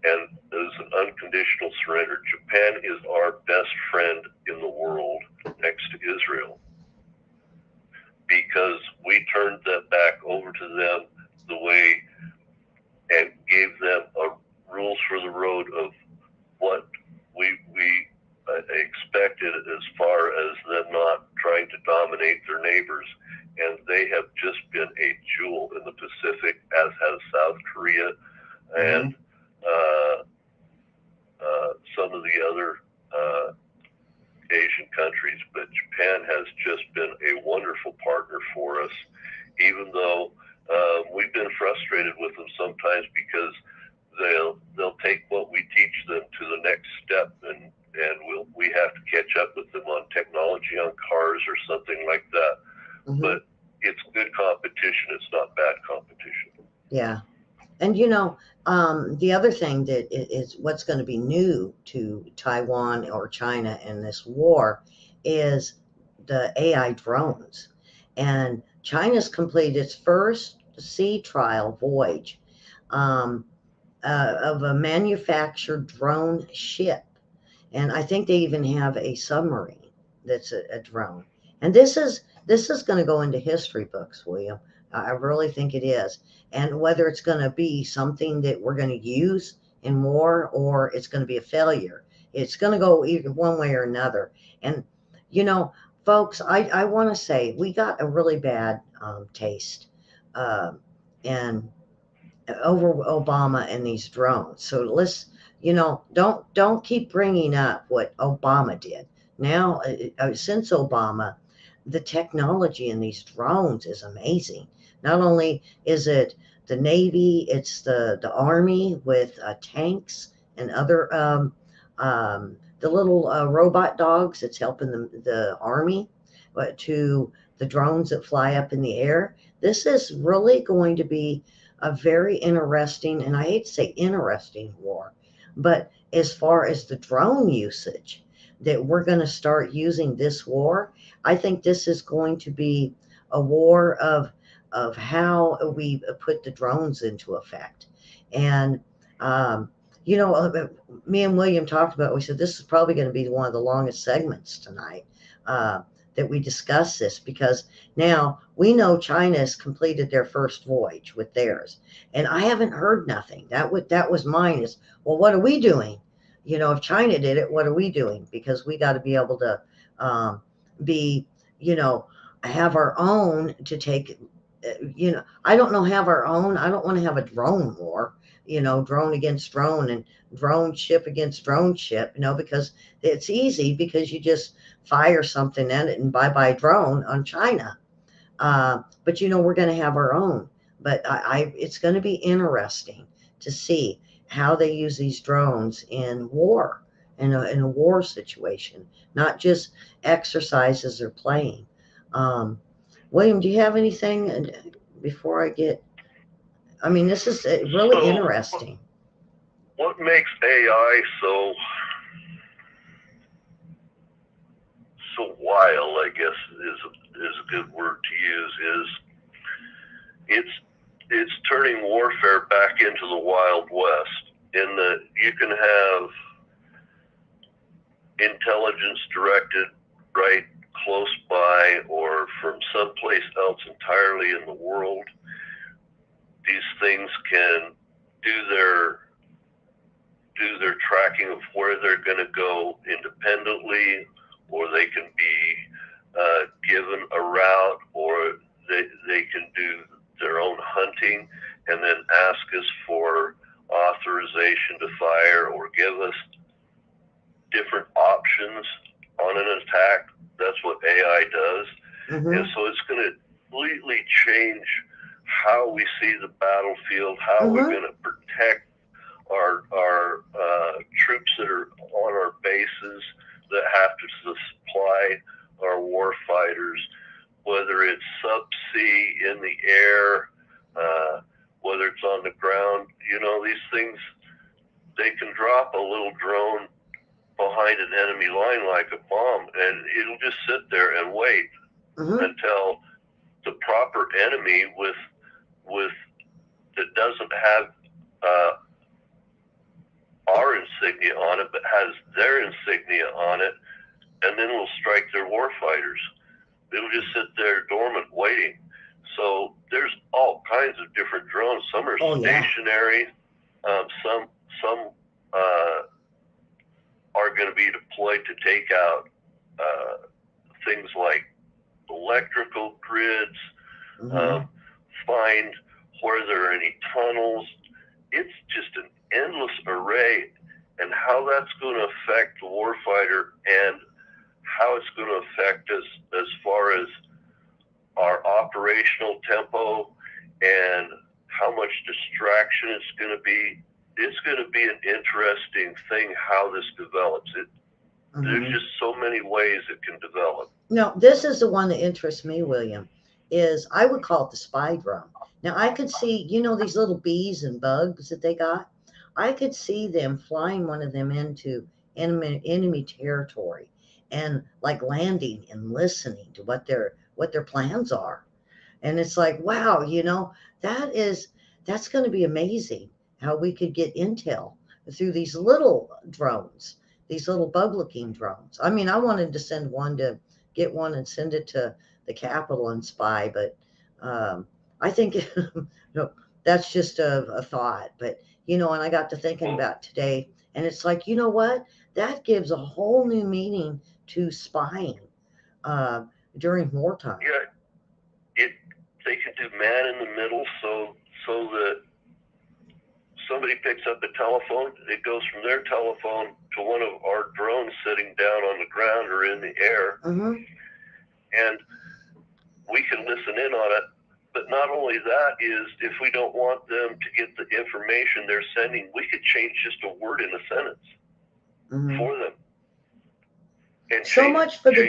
and it was an unconditional surrender. Japan is our best friend in the world next to Israel, because we turned that back over to them the way, and gave them rules for the road of what we expected, as far as them not trying to dominate their neighbors. And they have just been a jewel in the Pacific, as has South Korea and some of the other Asian countries. But Japan has just been a wonderful partner for us, even though we've been frustrated with them sometimes, because they'll take what we teach them to the next step, and we have to catch up with them on technology, on cars or something like that. But it's good competition. It's not bad competition. Yeah. And the other thing that is what's going to be new to Taiwan or China in this war is the AI drones. And China's completed its first sea trial voyage of a manufactured drone ship. And I think they even have a submarine that's a drone. And this is going to go into history books, William. I really think it is. And whether it's going to be something that we're going to use in war, or it's going to be a failure, it's going to go either one way or another. And, folks, I want to say we got a really bad taste and over Obama and these drones. So let's, don't keep bringing up what Obama did. Now, since Obama, the technology in these drones is amazing. Not only is it the Navy, it's the Army with tanks and other the little robot dogs that's helping the Army, to the drones that fly up in the air. This is really going to be a very interesting, and I hate to say interesting war, but as far as the drone usage that we're going to start using this war, I think this is going to be a war of how we put the drones into effect. And me and William talked about, we said this is probably going to be one of the longest segments tonight, that we discuss this, because now we know China has completed their first voyage with theirs, and I haven't heard nothing. That was mine, is, well, what are we doing? If China did it, what are we doing? Because we got to be able to be, have our own to take, I don't know, have our own. I don't want to have a drone war, drone against drone and drone ship against drone ship, because it's easy, because you just fire something at it and bye-bye drone on China. But we're going to have our own. But it's going to be interesting to see how they use these drones in war, in a war situation, not just exercises or playing. William, do you have anything before I get? I mean, this is really interesting. What makes AI so wild, I guess is a good word to use, is it's turning warfare back into the Wild West, in that you can have intelligence directed right close by or from someplace else entirely in the world. These things can do their tracking of where they're going to go independently, or they can be given a route, or they can do their own hunting. and then ask us for authorization to fire or give us different options on an attack. That's what AI does. And so it's going to completely change how we see the battlefield, how we're going to protect our troops that are on our bases that have to supply our war fighters, whether it's subsea, in the air, whether it's on the ground. You know, these things, they can drop a little drone behind an enemy line like a bomb, and it'll just sit there and wait until the proper enemy with that doesn't have our insignia on it, but has their insignia on it, and then it'll strike their war fighters. It'll just sit there dormant, waiting. So there's all kinds of different drones. Some are stationary. Some are going to be deployed to take out things like electrical grids, find where there are any tunnels. It's just an endless array, and how that's going to affect the warfighter and how it's going to affect us as far as our operational tempo and how much distraction it's going to be. It's going to be an interesting thing how this develops. There's just so many ways it can develop. No, this is the one that interests me, William, is I would call it the spy drone. Now, I could see, you know, these little bees and bugs that they got. I could see them flying one of them into enemy territory and like landing and listening to what their plans are. And it's like, wow, you know, that's going to be amazing how we could get intel through these little drones, these little bug-looking drones. I mean, I wanted to get one and send it to the Capitol and spy, but I think that's just a thought. But, you know, and I got to thinking about today, and it's like, you know what? That gives a whole new meaning to spying during wartime. Yeah, they could do man in the middle, so that somebody picks up the telephone, it goes from their telephone to one of our drones sitting down on the ground or in the air, and we can listen in on it. But not only that is, if we don't want them to get the information they're sending, we could change just a word in a sentence for them. And so much for the ...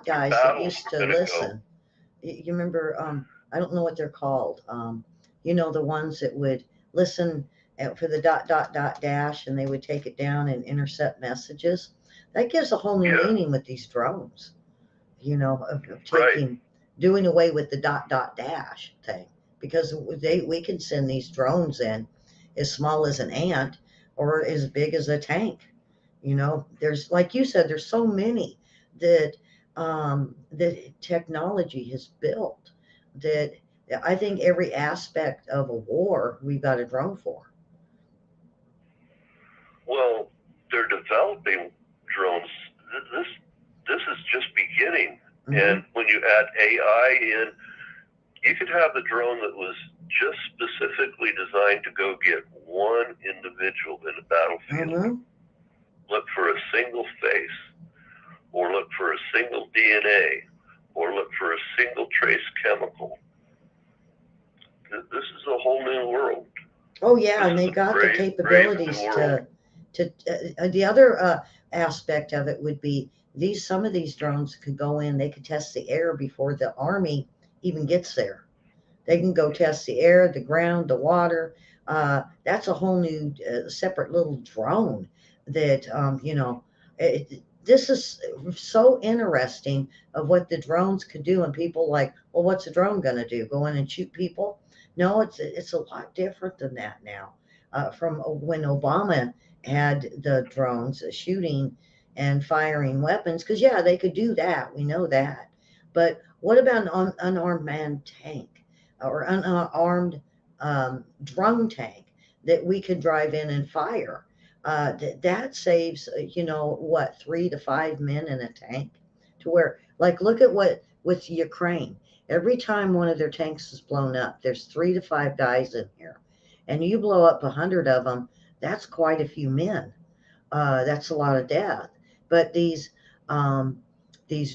guys that used to listen. You remember, I don't know what they're called. You know, the ones that would listen for the ... and they would take it down and intercept messages. That gives a whole new meaning with these drones, you know, of doing away with the ... thing, because we can send these drones in as small as an ant or as big as a tank. You know, there's, like you said, there's so many that that technology has built that I think every aspect of a war we've got a drone for. Well, they're developing drones. This is just beginning. And when you add AI in, you could have a drone that was just specifically designed to go get one individual in a battlefield. Look for a single face, or look for a single DNA, or look for a single trace chemical. This is a whole new world. Oh yeah, and they got the capabilities to the other aspect of it would be some of these drones could go in, they could test the air before the army even gets there. They can go test the air, the ground, the water. That's a whole new separate little drone that, you know, this is so interesting of what the drones could do. And people like, well, what's a drone going to do? Go in and shoot people? No, it's a lot different than that now. From when Obama had the drones shooting and firing weapons, because yeah, they could do that. We know that. But what about an unarmed manned tank or unarmed drone tank that we could drive in and fire? That saves, you know, what, 3 to 5 men in a tank, to where, like, look at what with Ukraine. Every time one of their tanks is blown up, there's 3 to 5 guys in here, and you blow up 100 of them. That's quite a few men. That's a lot of death. But these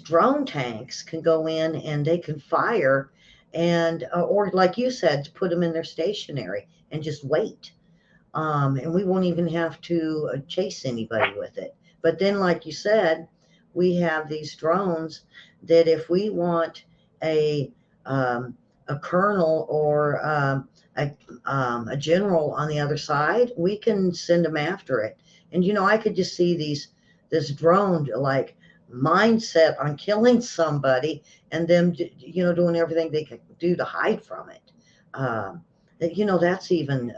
drone tanks can go in and they can fire, and or like you said, put them in their stationary and just wait. And we won't even have to chase anybody with it. But then, like you said, we have these drones that if we want a um, a colonel or a general on the other side, we can send them after it. And I could just see this drone like mindset on killing somebody, and them doing everything they could do to hide from it. Um, that's even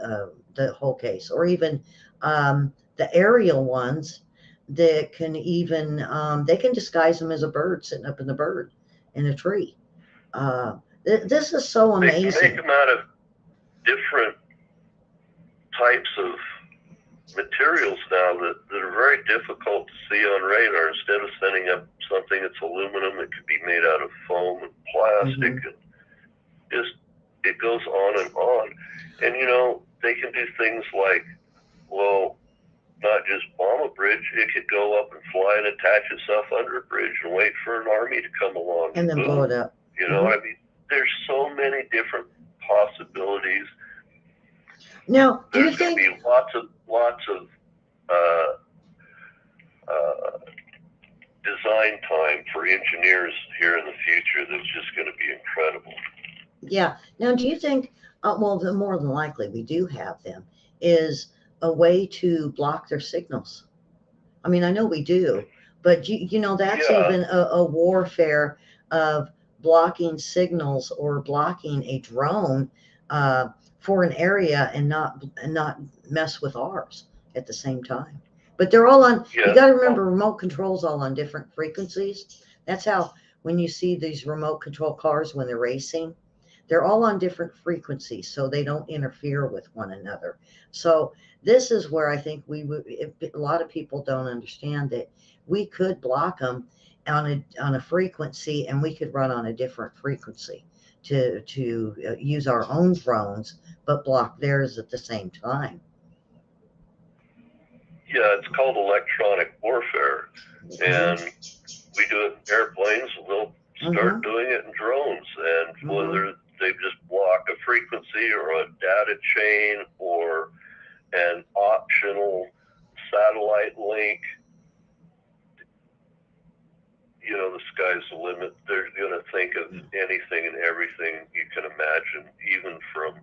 the whole case, or even the aerial ones that can even they can disguise them as a bird sitting up in the bird in a tree. This is so amazing. They make them out of different types of materials now that are very difficult to see on radar. Instead of sending up something that's aluminum, it could be made out of foam and plastic, and just it goes on and on. And they can do things like, well, not just bomb a bridge, it could go up and fly and attach itself under a bridge and wait for an army to come along and then blow it up. I mean, there's so many different possibilities. Now, do There's going to be lots of design time for engineers here in the future that's just going to be incredible. Yeah. Now, do you think, well, more than likely we do have them, is a way to block their signals? I mean, I know we do, but that's even a warfare of blocking signals or blocking a drone for an area and not mess with ours at the same time. But they're all on. You got to remember, remote controls all on different frequencies. That's how when you see these remote control cars when they're racing, they're all on different frequencies, so they don't interfere with one another. So this is where I think a lot of people don't understand that we could block them on a frequency, and we could run on a different frequency to use our own drones, but block theirs at the same time. Yeah, it's called electronic warfare, and we do it in airplanes, and they'll start doing it in drones, and whether they just block a frequency or a data chain or an optional satellite link, the sky's the limit. They're going to think of anything and everything you can imagine, even from,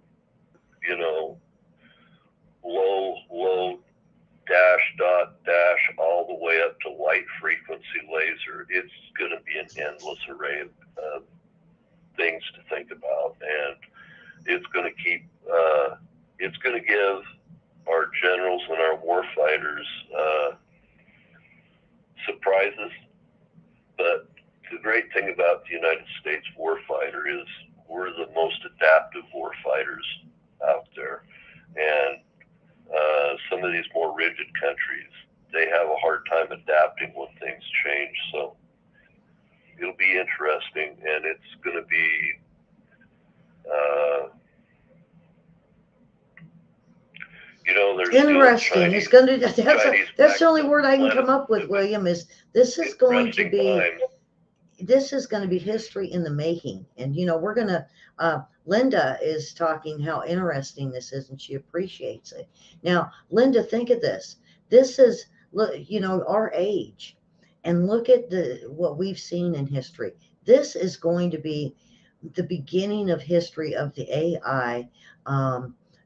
low dash, dot, dash, all the way up to light frequency laser. It's going to be an endless array of things to think about, and it's going to keep it's going to give our generals and our warfighters surprises. But the great thing about the United States warfighter is we're the most adaptive warfighters out there, and some of these more rigid countries, they have a hard time adapting when things change. So it'll be interesting, and it's going to be there's interesting. It's going to that's the only word I can come up with, William, is this is going to be history in the making. And we're going to Linda is talking how interesting this is, and she appreciates it. Now, Linda, think of this. This is our age, and look at what we've seen in history. This is going to be the beginning of history of the AI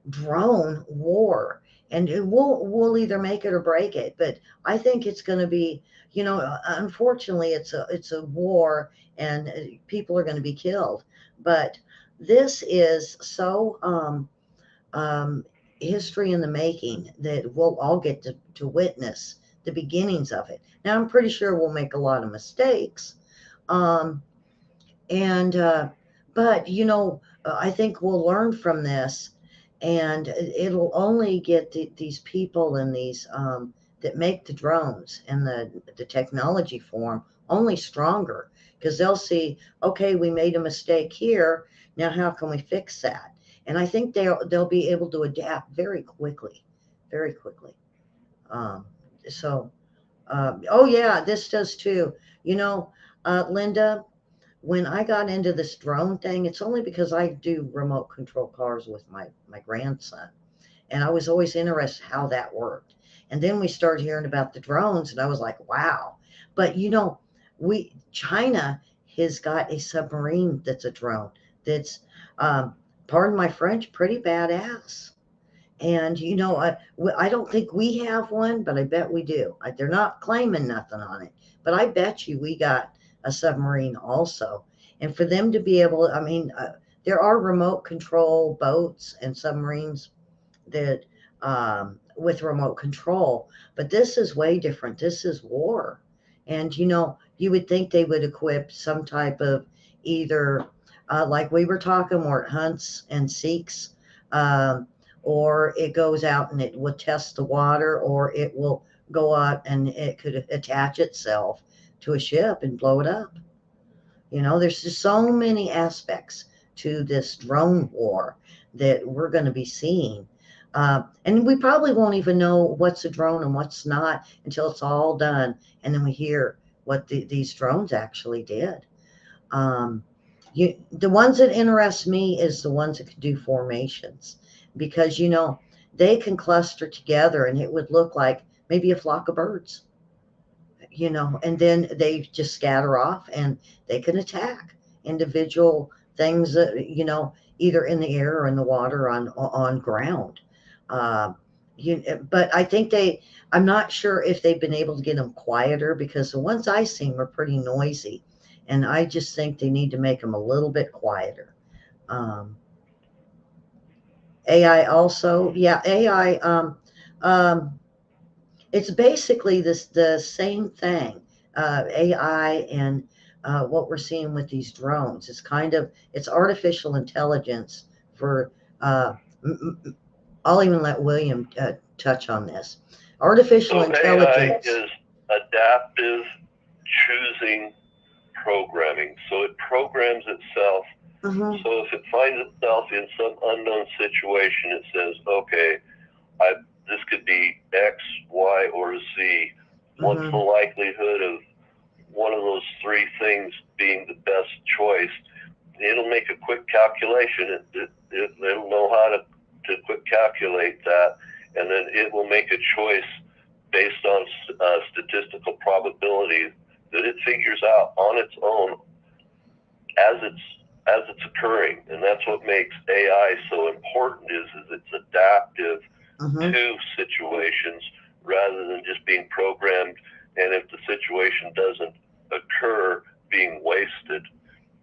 drone war, and we'll either make it or break it. But I think it's going to be, unfortunately, it's a war, and people are going to be killed. But this is so history in the making that we'll all get to witness the beginnings of it. Now, I'm pretty sure we'll make a lot of mistakes, but I think we'll learn from this, and it'll only get these people and these that make the drones and the technology for them only stronger, because they'll see, okay, we made a mistake here. Now, how can we fix that? And I think they'll be able to adapt very quickly, very quickly. Um, so, oh yeah, this does too. You know, Linda, when I got into this drone thing, it's only because I do remote control cars with my grandson, and I was always interested how that worked. And then we started hearing about the drones, and I was like, wow. But you know, we China has got a submarine that's a drone that's, um, pardon my French, pretty badass. And you know, I don't think we have one, but I bet we do. They're not claiming nothing on it, but I bet you we got a submarine also. And for them to be able, I mean, there are remote control boats and submarines that, with remote control, but this is way different. This is war. And you know, you would think they would equip some type of either, like we were talking, where it hunts and seeks, um, or it goes out and it will test the water, or it will go out and it could attach itself to a ship and blow it up. You know, there's just so many aspects to this drone war that we're going to be seeing. And we probably won't even know what's a drone and what's not until it's all done. And then we hear what these drones actually did. Um, the ones that interest me is the ones that can do formations, because, you know, they can cluster together and it would look like maybe a flock of birds, you know, and then they just scatter off and they can attack individual things that, you know, either in the air or in the water, on ground. Uh, but I think I'm not sure if they've been able to get them quieter, because the ones I seen were pretty noisy, and I just think they need to make them a little bit quieter. Um, AI also, yeah, AI. Um, it's basically the same thing. AI and, what we're seeing with these drones. It's artificial intelligence for. I'll even let William, touch on this. Artificial So AI intelligence. is adaptive choosing programming. So it programs itself. Mhm, So if it finds itself in some unknown situation, it says, okay, this could be X, Y, or Z. What's the mhm, likelihood of one of those three things being the best choice? It'll make a quick calculation. It'll know how to quick calculate that, and then it will make a choice based on statistical probability that it figures out on its own as it's occurring. And that's what makes AI so important, is it's adaptive mhm. to situations rather than just being programmed, and if the situation doesn't occur, being wasted.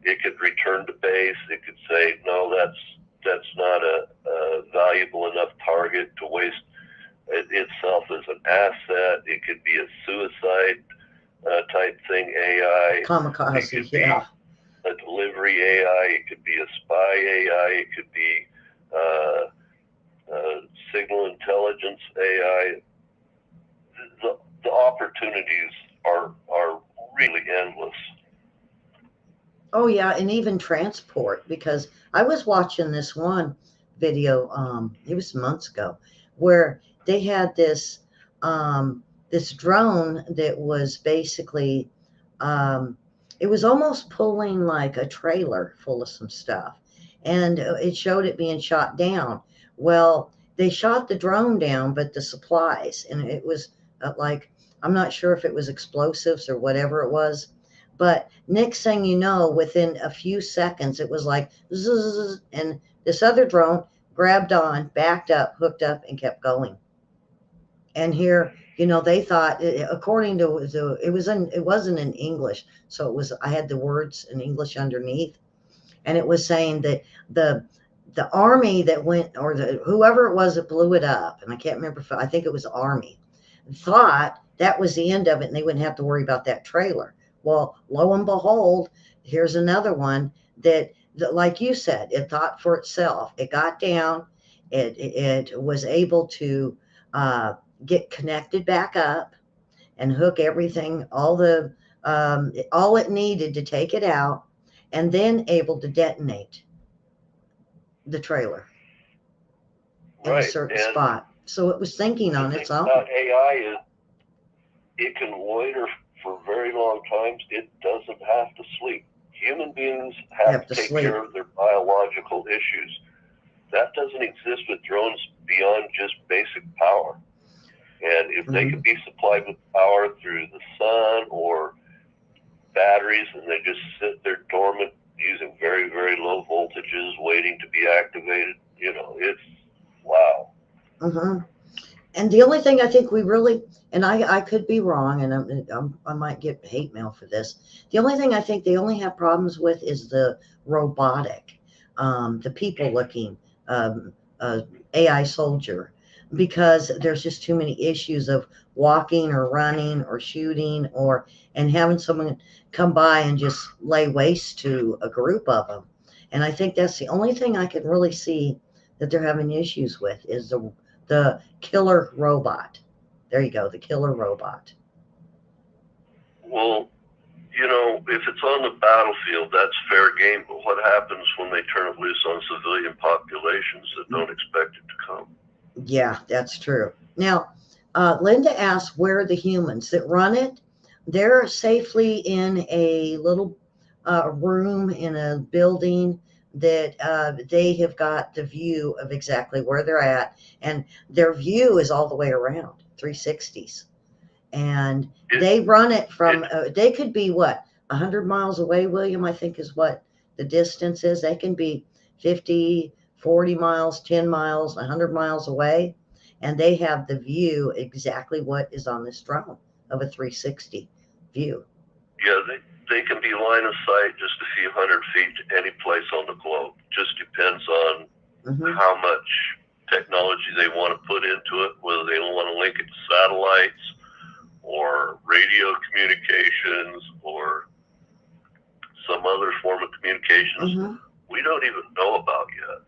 It could return to base. It could say, no, that's not a valuable enough target to waste itself as an asset. It could be a suicide type thing, AI. It Kamikaze, could be yeah. a delivery AI. It could be a spy AI. It could be signal intelligence AI. The opportunities are really endless. Oh yeah, and even transport, because I was watching this one video, it was months ago, where they had um, this drone that was basically, um, it was almost pulling like a trailer full of some stuff, and it showed it being shot down. Well, they shot the drone down, but the supplies, and it was, like, I'm not sure if it was explosives or whatever it was, but next thing you know, within a few seconds, it was like zzz, and this other drone grabbed on, backed up, hooked up, and kept going. And here, you know, they thought, according to it wasn't in English, so I had the words in English underneath, and it was saying that the the army that went, or whoever it was that blew it up, and I can't remember if I think it was the army, thought that was the end of it and they wouldn't have to worry about that trailer. Well, lo and behold, here's another one that, like you said, it thought for itself. It got down, it was able to, uh, get connected back up and hook everything, all the, all it needed to take it out, and then able to detonate the trailer in a Right. certain And spot. So it was thinking the on thing its own. about AI is it can loiter for very long times. It doesn't have to sleep. Human beings have to take sleep. care of their biological issues. That doesn't exist with drones beyond just basic power. And if they can be supplied with power through the sun or batteries, and they just sit there dormant using very, very low voltages waiting to be activated, it's wow. And the only thing I think we really, and I could be wrong, and I might get hate mail for this. The only thing I think they only have problems with is the robotic, the people looking AI soldier, because there's just too many issues of walking or running or shooting and having someone come by and just lay waste to a group of them. And I think that's the only thing I can really see that they're having issues with is the killer robot. There you go, the killer robot. Well, if it's on the battlefield, that's fair game. But what happens when they turn it loose on civilian populations that don't expect it to come? Yeah, that's true. Now, Linda asked where the humans that run it, they're safely in a little room in a building that they have got the view of exactly where they're at. And their view is all the way around 360s. And they run it from, they could be what, 100 miles away, William, I think is what the distance is. They can be 50, 40 miles, 10 miles, 100 miles away. And they have the view exactly what is on this drone of a 360 view. Yeah, they can be line of sight just a few hundred feet to any place on the globe. Just depends on how much technology they want to put into it, whether they want to link it to satellites or radio communications or some other form of communications we don't even know about yet.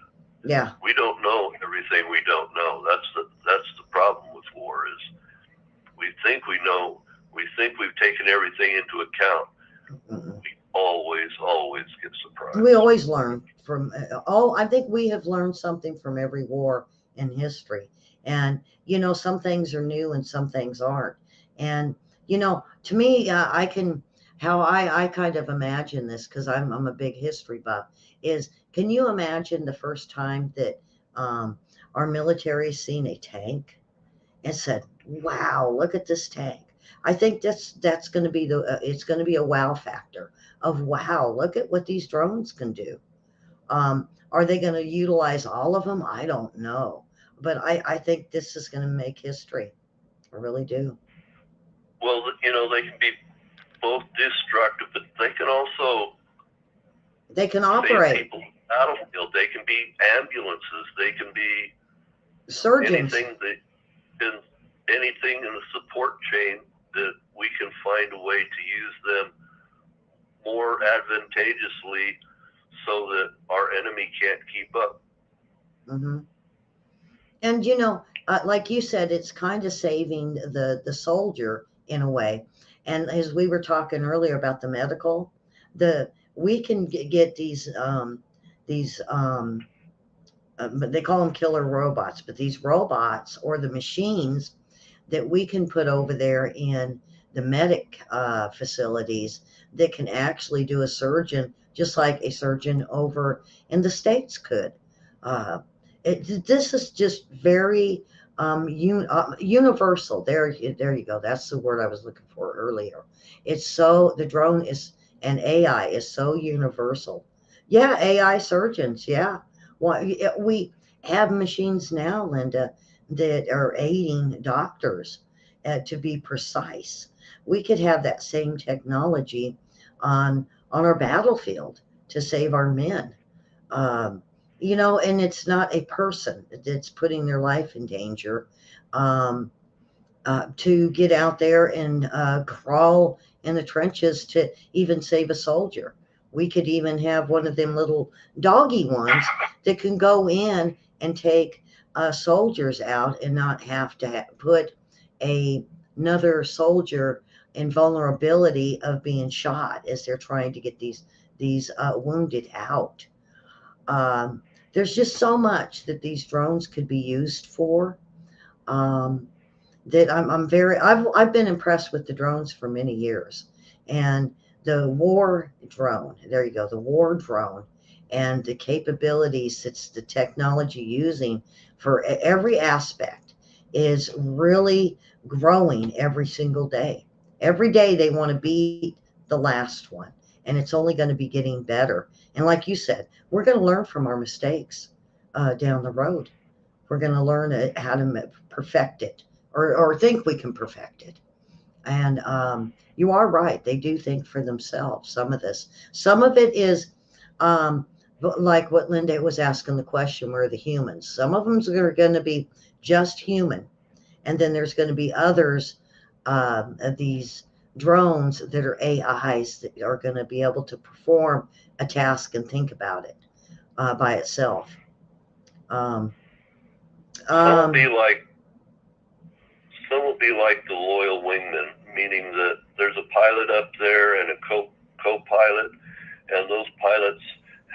Yeah. We don't know everything we don't know. That's the problem with war is we think we know, we think we've taken everything into account. We always get surprised. We always learn from I think we have learned something from every war in history. And, some things are new and some things aren't. And, to me, I kind of imagine this because I'm a big history buff is, can you imagine the first time that our military seen a tank and said, wow, look at this tank. I think that's going to be it's going to be a wow factor of, wow, look at what these drones can do. Are they going to utilize all of them? I don't know. But I think this is going to make history. I really do. Well, they can be both destructive, but they can also operate. Save people on the battlefield. They can be ambulances. They can be surgeons. Anything in the support chain that we can find a way to use them more advantageously so that our enemy can't keep up. And like you said, it's kind of saving the soldier in a way. And as we were talking earlier about the medical, we can get these they call them killer robots, but these robots or the machines that we can put over there in the medic facilities that can actually do a surgeon just like a surgeon over in the States could. This is just very universal. There you go. That's the word I was looking for earlier. The drone is, and AI is so universal. Yeah, AI surgeons. Yeah. Well, we have machines now, Linda, that are aiding doctors to be precise. We could have that same technology on our battlefield to save our men. And it's not a person that's putting their life in danger to get out there and crawl in the trenches to even save a soldier. We could even have one of them little doggy ones that can go in and take soldiers out and not have to put another soldier invulnerability of being shot as they're trying to get these wounded out. Um, there's just so much that these drones could be used for. Um, that I've been impressed with the drones for many years, and the war drone, there you go, the war drone, and the capabilities it's the technology using for every aspect is really growing every single day. Every day they want to beat the last one, and it's only going to be getting better. And like you said, we're going to learn from our mistakes down the road. We're going to learn how to perfect it, or think we can perfect it. And you are right. They do think for themselves. Some of this, some of it is um, like what Linda was asking the question, where are the humans? Some of them are going to be just human. And then there's going to be others of these drones that are AIs that are going to be able to perform a task and think about it by itself. Um, Some will be um, like some will be like the loyal wingman, meaning that there's a pilot up there and a co-pilot, and those pilots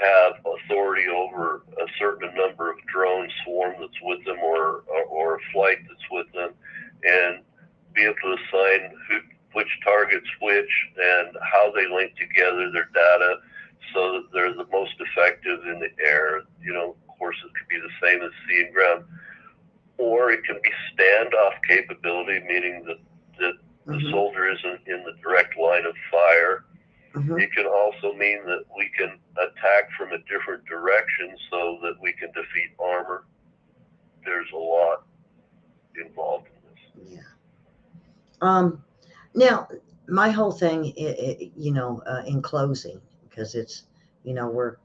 have authority over a certain number of drone swarm that's with them, or a flight that's with them, and be able to assign which targets which and how they link together their data so that they're the most effective in the air. You know, of course, it could be the same as sea and ground, or it can be standoff capability, meaning that the mhm, soldier isn't in the direct line of fire. mhm. It can also mean that we can attack from a different direction so that we can defeat armor. There's a lot involved in this. Yeah. Now, my whole thing, in closing, because it's, we're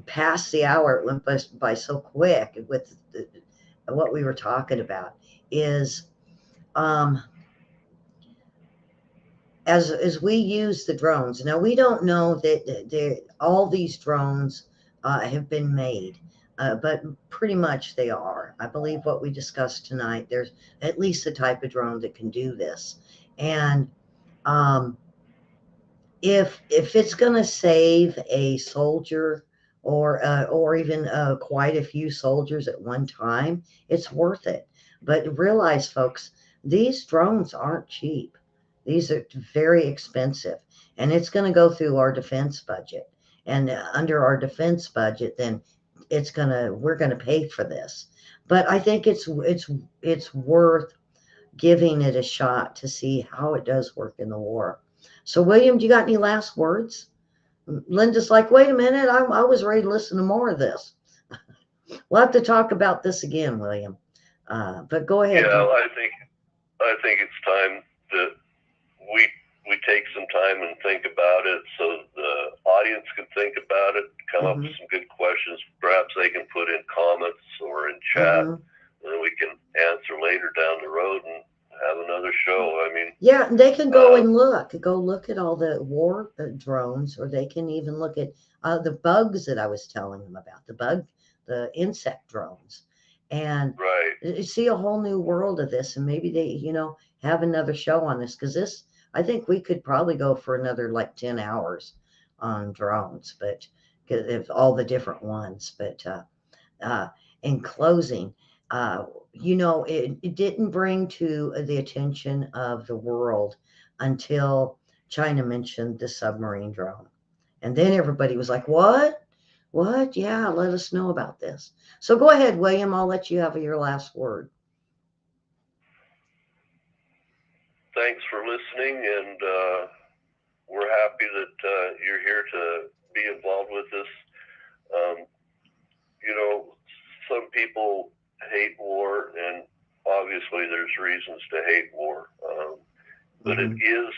past the hour. It went by so quick with what we were talking about. Is um, as we use the drones now, we don't know that all these drones have been made, but pretty much they are. I believe what we discussed tonight, there's at least a type of drone that can do this. And um, if it's going to save a soldier, or even quite a few soldiers at one time, it's worth it. But realize, folks, these drones aren't cheap. These are very expensive, and it's going to go through our defense budget. And under our defense budget, then we're gonna pay for this. But I think it's worth giving it a shot to see how it does work in the war. So, William, do you got any last words? Linda's like, wait a minute, I was ready to listen to more of this. We'll have to talk about this again, William. But go Yeah, ahead. I think it's time that we take some time and think about it, so the audience can think about it, come up with Mm-hmm, some good questions. Perhaps they can put in comments or in chat, mm-hmm. and then we can answer later down the road and have another show. I mean, Yeah, they can go look at all the war drones, or they can even look at the bugs that I was telling them about, the insect drones, and right. see a whole new world of this. And maybe they, have another show on this, because I think we could probably go for another like 10 hours on drones, but if all the different ones. But uh, in closing, uh, it didn't bring to the attention of the world until China mentioned the submarine drone. And then everybody was like, what? What? Yeah, let us know about this. So go ahead, William. I'll let you have your last word. Thanks for listening, and we're happy that you're here to be involved with us. Um, you know, some people hate war, and obviously there's reasons to hate war, but it Mm-hmm. is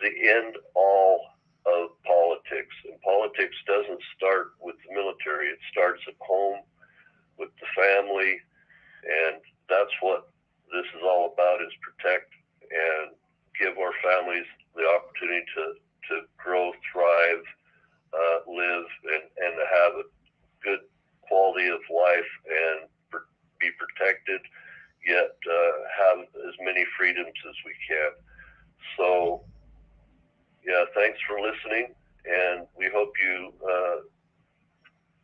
the end all of politics. And politics doesn't start with the military. It starts at home with the family, and that's what this is all about: is protect and give our families the opportunity to grow, thrive, live, and have a good quality of life, and be protected, yet have as many freedoms as we can. So, yeah, thanks for listening, and we hope you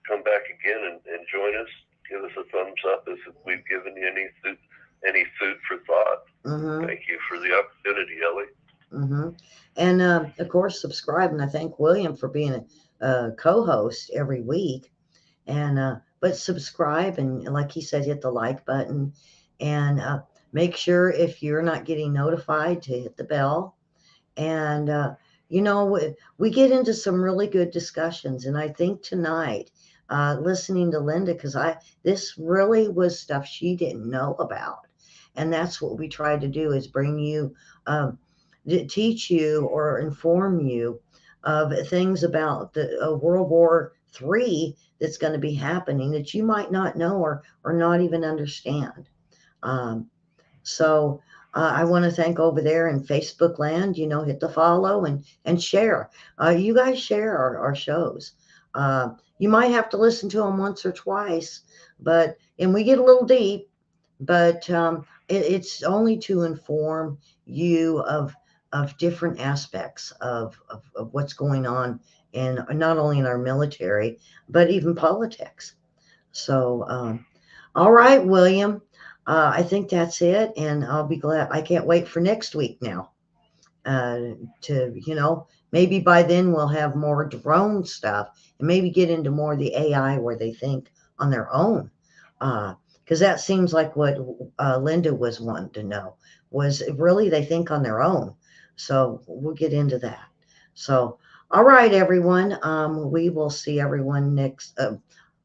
come back again and join us. Give us a thumbs up if we've given you any food for thought. Thank you for the opportunity, Ellie. And of course, subscribe. And I thank William for being a co-host every week. And but subscribe, and like he said, hit the like button, and make sure if you're not getting notified to hit the bell. And we get into some really good discussions, and I think tonight, listening to Linda, because this really was stuff she didn't know about, and that's what we try to do, is bring you, teach you or inform you of things about the World War III that's going to be happening that you might not know or not even understand. So I want to thank over there in Facebook land, hit the follow and share. You guys share our shows. You might have to listen to them once or twice, and we get a little deep, but it's only to inform you of different aspects of what's going on, in not only in our military, but even politics. So, all right, William. I think that's it, and I'll be glad. I can't wait for next week now. Maybe by then we'll have more drone stuff, and maybe get into more of the AI where they think on their own. Because that seems like what Linda was wanting to know, was really they think on their own. So we'll get into that. So, all right, everyone. We will see everyone next.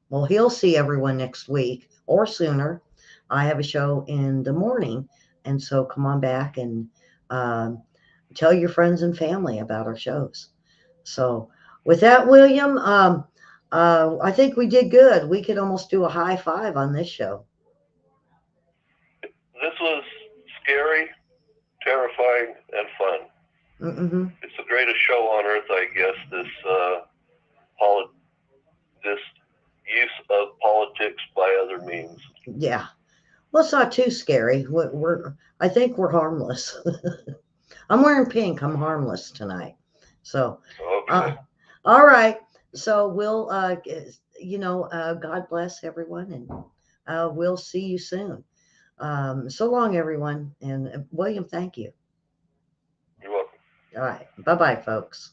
Well, he'll see everyone next week or sooner. I have a show in the morning, and so come on back and tell your friends and family about our shows. So, with that, William, I think we did good. We could almost do a high five on this show. This was scary, terrifying, and fun. It's the greatest show on earth, I guess. This use of politics by other means. Yeah. Well, it's not too scary. I think we're harmless. I'm wearing pink. I'm harmless tonight. So, okay. All right. So we'll, God bless everyone, and we'll see you soon. So long, everyone. And William, thank you. You're welcome. All right. Bye-bye, folks.